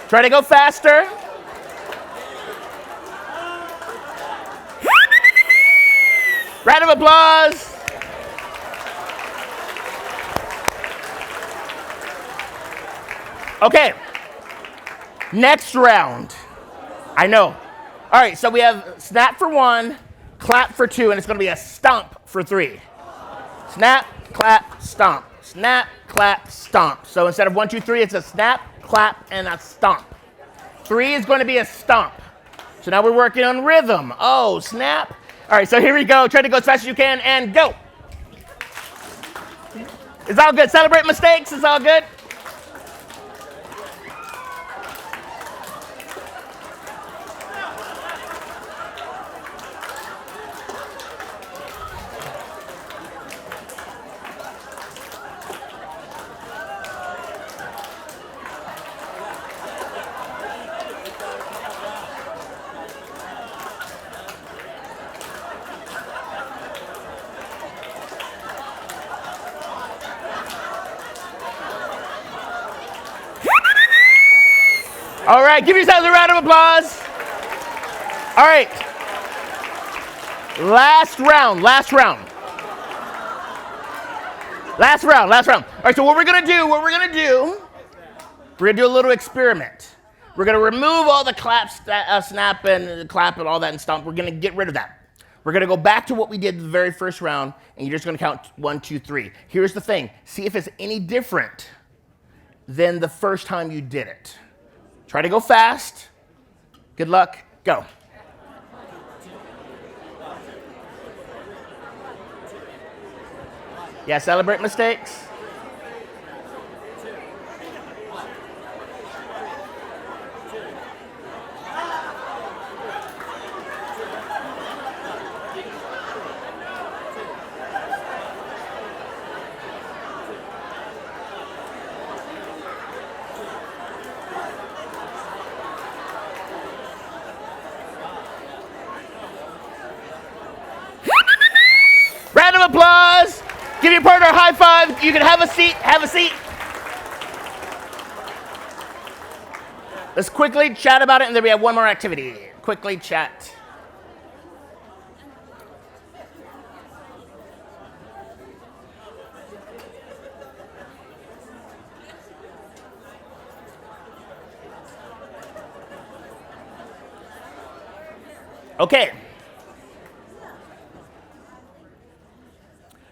Try to go faster. Round of applause. Okay. Next round. I know. All right, so we have snap for 1, clap for 2, and it's going to be a stomp for 3. Snap, clap, stomp. Snap, clap, stomp. So instead of 1, 2, 3, it's a snap, clap, and a stomp. 3 is going to be a stomp. So now we're working on rhythm. Oh, snap. All right, so here we go. Try to go as fast as you can and go. It's all good. Celebrate mistakes. It's all good. All right, give yourselves a round of applause. All right. Last round. All right, so what we're gonna do, we're gonna do a little experiment. We're going to remove all the snap and clap and all that and stomp. We're going to get rid of that. We're going to go back to what we did the very first round, and you're just going to count 1, 2, 3. Here's the thing. See if it's any different than the first time you did it. Try to go fast. Good luck. Go. Yeah, celebrate mistakes. Round of applause. Give your partner a high five. You can have a seat. Have a seat. Let's quickly chat about it, and then we have one more activity. Quickly chat. Okay.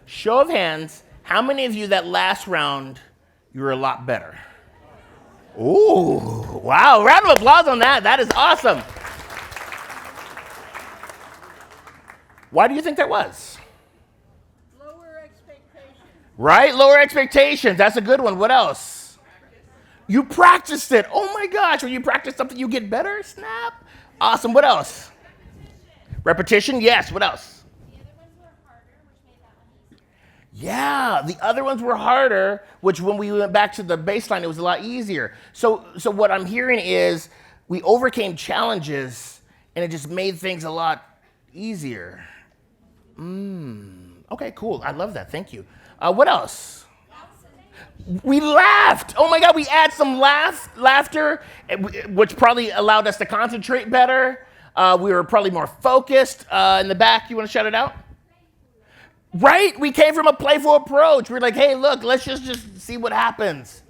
Show of hands, how many of you that last round, you were a lot better? Ooh, wow, round of applause on that. That is awesome. Why do you think that was? Lower expectations. Right, lower expectations. That's a good one. What else? You practiced it. Oh my gosh, when you practice something, you get better? Snap. Awesome. What else? Repetition, yes. What else? Yeah, the other ones were harder, which when we went back to the baseline, it was a lot easier. So what I'm hearing is we overcame challenges, and it just made things a lot easier. Okay, cool. I love that. Thank you. What else? We laughed. Oh my God, we add some laughter, which probably allowed us to concentrate better. We were probably more focused. In the back, you want to shout it out? Right? We came from a playful approach. We're like, hey, look, let's just see what happens.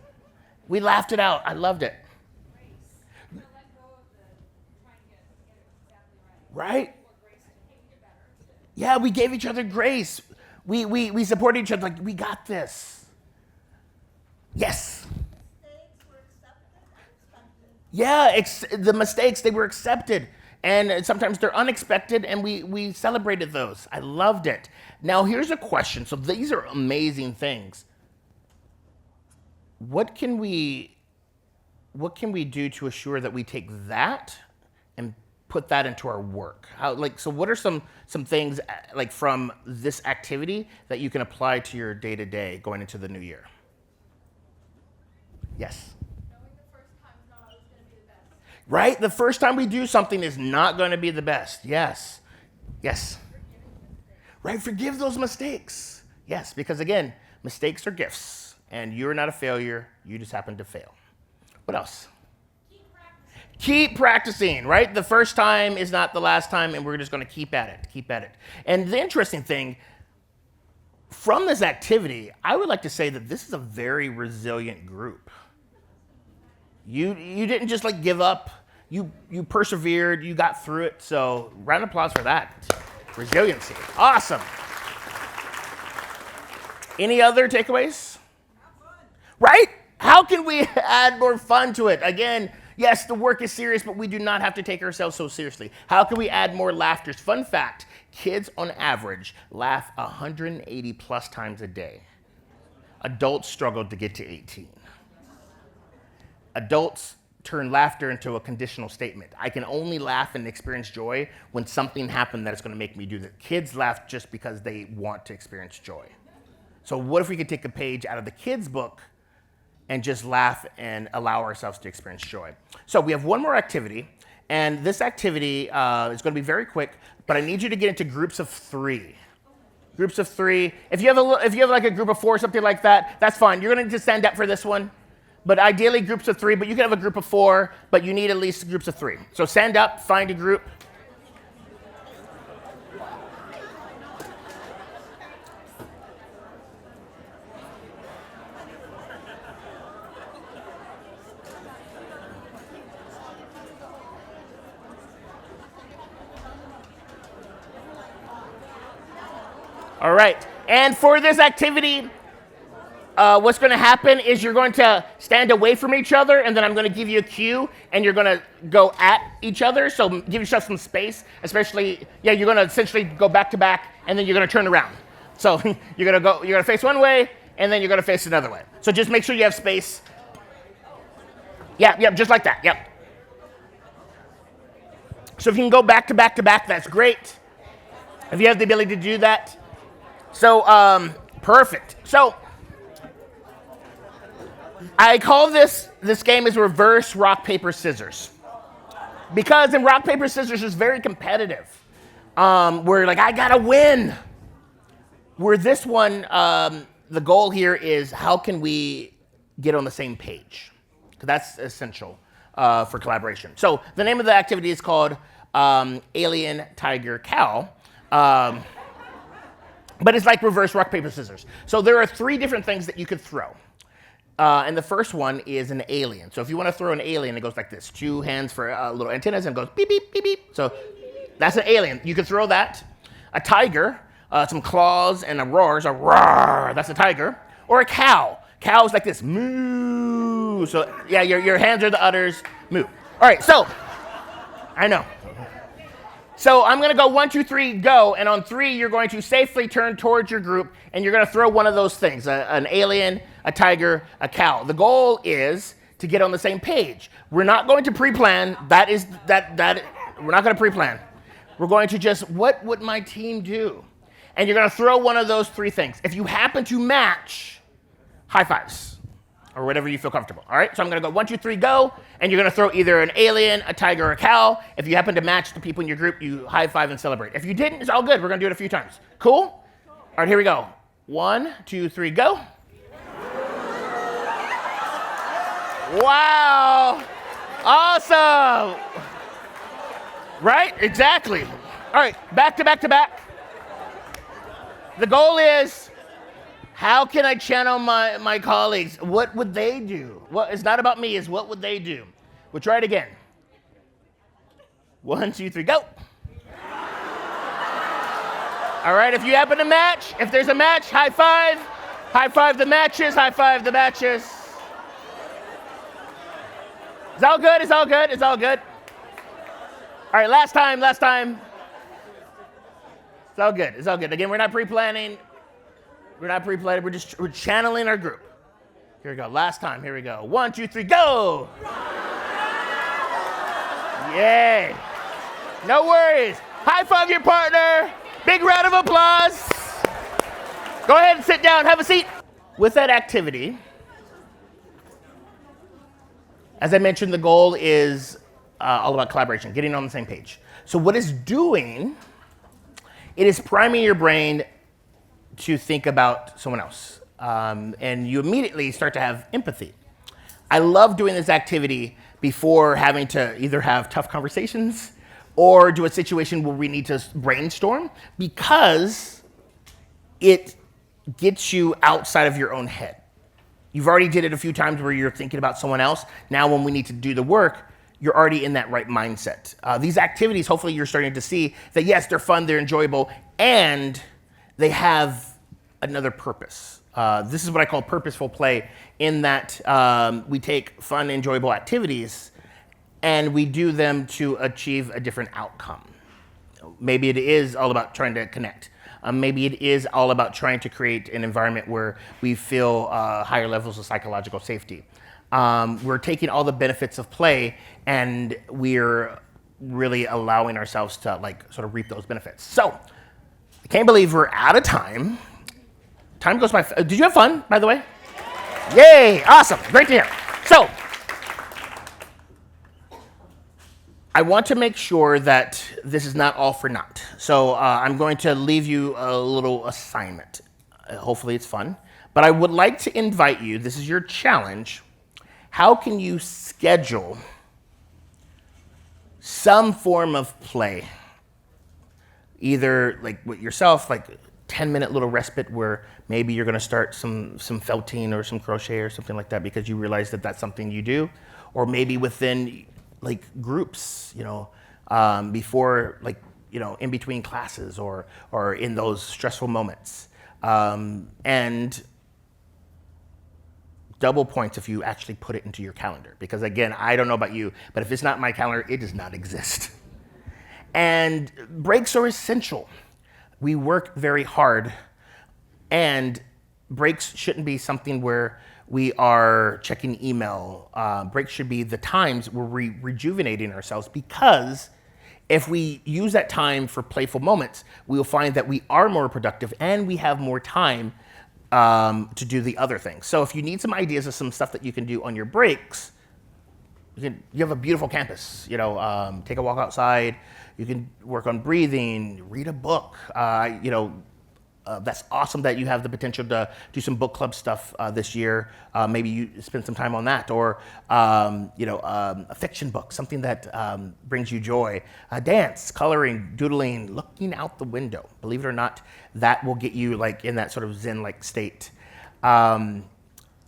We laughed it out. I loved it. Right? Yeah, we gave each other grace. We supported each other like, we got this. Yes. Yeah, the mistakes, they were accepted. And sometimes they're unexpected, and we celebrated those. I loved it. Now, here's a question. So these are amazing things. What can we do to assure that we take that and put that into our work? So what are some things like from this activity that you can apply to your day-to-day going into the new year? Yes. Right? The first time we do something is not going to be the best. Yes. Yes. Right? Forgive those mistakes. Yes, because again, mistakes are gifts, and you're not a failure. You just happen to fail. What else? Keep practicing, right? The first time is not the last time, and we're just going to keep at it. And the interesting thing, from this activity, I would like to say that this is a very resilient group. You didn't just like give up. You persevered. You got through it. So round of applause for that. Resiliency. Awesome. Any other takeaways? Right? How can we add more fun to it? Again, yes, the work is serious, but we do not have to take ourselves so seriously. How can we add more laughter? Fun fact, kids on average laugh 180 plus times a day. Adults struggle to get to 18. Adults turn laughter into a conditional statement. I can only laugh and experience joy when something happened that is going to make me do that. Kids laugh just because they want to experience joy. So what if we could take a page out of the kids' book and just laugh and allow ourselves to experience joy? So we have one more activity, and this activity is going to be very quick, but I need you to get into groups of 3. Groups of 3. If you have like a group of 4 or something like that, that's fine. You're going to just stand up for this one. But ideally groups of 3, but you can have a group of 4, but you need at least groups of 3. So stand up, find a group. All right. And for this activity, what's going to happen is you're going to stand away from each other, and then I'm going to give you a cue, and you're going to go at each other. So give yourself some space, especially, you're going to essentially go back to back, and then you're going to turn around. So you're going to face one way, and then you're going to face another way. So just make sure you have space. Yeah, just like that. Yep. So if you can go back to back to back, that's great. If you have the ability to do that. So, perfect. So, I call this game is reverse rock, paper, scissors. Because in rock, paper, scissors is very competitive. We're like, I gotta win. Where this one, the goal here is how can we get on the same page? Because that's essential for collaboration. So the name of the activity is called Alien, Tiger, Cow. But it's like reverse rock, paper, scissors. So there are 3 different things that you could throw. And the first one is an alien. So if you want to throw an alien, it goes like this. 2 hands for little antennas and goes beep, beep, beep, beep. So that's an alien. You could throw that. A tiger, some claws and a roar. So roar, that's a tiger. Or a cow. Cow is like this. Moo. So yeah, your hands are the udders. Moo. All right, so I know. So I'm going to go 1, 2, 3, go. And on 3, you're going to safely turn towards your group, and you're going to throw one of those things, an alien, a tiger, a cow. The goal is to get on the same page. We're not going to pre-plan. We're not going to pre-plan. We're going to just, what would my team do? And you're going to throw one of those 3 things. If you happen to match, high fives. Or whatever you feel comfortable. All right, so I'm going to go 1, 2, 3, go. And you're going to throw either an alien, a tiger, or a cow. If you happen to match the people in your group, you high five and celebrate. If you didn't, it's all good. We're going to do it a few times. Cool? All right, here we go. 1, 2, 3, go. Wow. Awesome. Right? Exactly. All right, back to back to back. The goal is, how can I channel my colleagues? What would they do? It's not about me, it's what would they do? We'll try it again. 1, 2, 3, go. All right, if you happen to match, if there's a match, high five. High five the matches, high five the matches. It's all good, it's all good, it's all good. All right, last time. It's all good, it's all good. Again, we're not pre-planning. We're channeling our group. Here we go. Last time. Here we go. 1, 2, 3, go. Yay. No worries. High five your partner. Big round of applause. Go ahead and sit down. Have a seat. With that activity, as I mentioned, the goal is all about collaboration, getting on the same page. So what it's doing, it is priming your brain to think about someone else. And you immediately start to have empathy. I love doing this activity before having to either have tough conversations or do a situation where we need to brainstorm, because it gets you outside of your own head. You've already did it a few times where you're thinking about someone else. Now when we need to do the work, you're already in that right mindset. These activities, hopefully you're starting to see that yes, they're fun, they're enjoyable, and they have another purpose. This is what I call purposeful play, in that we take fun, enjoyable activities and we do them to achieve a different outcome. Maybe it is all about trying to connect. Maybe it is all about trying to create an environment where we feel higher levels of psychological safety. We're taking all the benefits of play and we're really allowing ourselves to sort of reap those benefits. So, I can't believe we're out of time. Time goes by. Did you have fun, by the way? Yay, awesome, great to hear. So, I want to make sure that this is not all for naught. So I'm going to leave you a little assignment. Hopefully it's fun. But I would like to invite you, this is your challenge. How can you schedule some form of play? Either with yourself, 10-minute little respite where maybe you're going to start some felting or some crochet or something like that because you realize that that's something you do. Or maybe within groups, before in between classes or in those stressful moments. And double points if you actually put it into your calendar. Because again, I don't know about you, but if it's not in my calendar, it does not exist. And breaks are essential. We work very hard, and breaks shouldn't be something where we are checking email. Breaks should be the times where we're rejuvenating ourselves, because if we use that time for playful moments, we will find that we are more productive and we have more time to do the other things. So if you need some ideas of some stuff that you can do on your breaks, you have a beautiful campus. Take a walk outside. You can work on breathing, read a book. That's awesome that you have the potential to do some book club stuff this year. Maybe you spend some time on that, or a fiction book, something that brings you joy. Dance, coloring, doodling, looking out the window. Believe it or not, that will get you like in that sort of zen-like state. And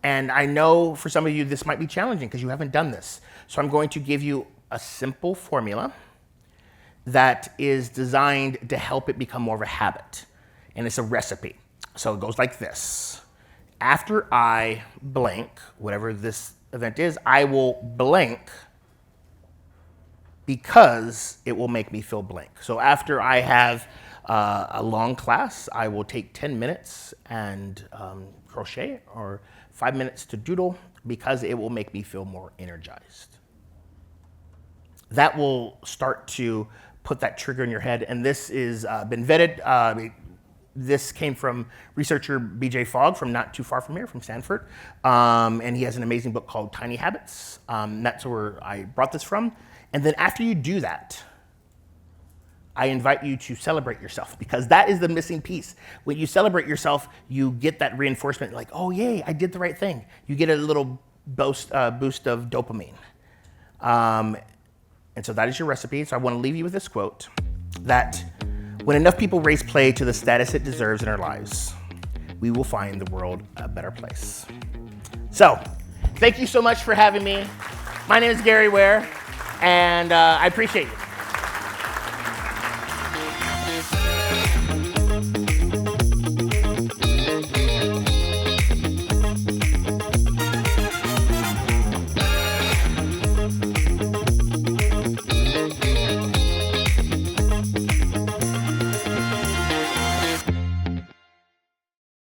I know for some of you this might be challenging because you haven't done this. So I'm going to give you a simple formula that is designed to help it become more of a habit. And it's a recipe. So it goes like this. After I blank, whatever this event is, I will blank because it will make me feel blank. So after I have a long class, I will take 10 minutes and crochet, or 5 minutes to doodle, because it will make me feel more energized. That will start to put that trigger in your head. And this is been vetted. This came from researcher BJ Fogg from not too far from here, from Stanford. And he has an amazing book called Tiny Habits. That's where I brought this from. And then after you do that, I invite you to celebrate yourself, because that is the missing piece. When you celebrate yourself, you get that reinforcement, like, oh, yay, I did the right thing. You get a little boost of dopamine. And so that is your recipe. So I want to leave you with this quote, that when enough people raise play to the status it deserves in our lives, we will find the world a better place. So thank you so much for having me. My name is Gary Ware, and I appreciate you.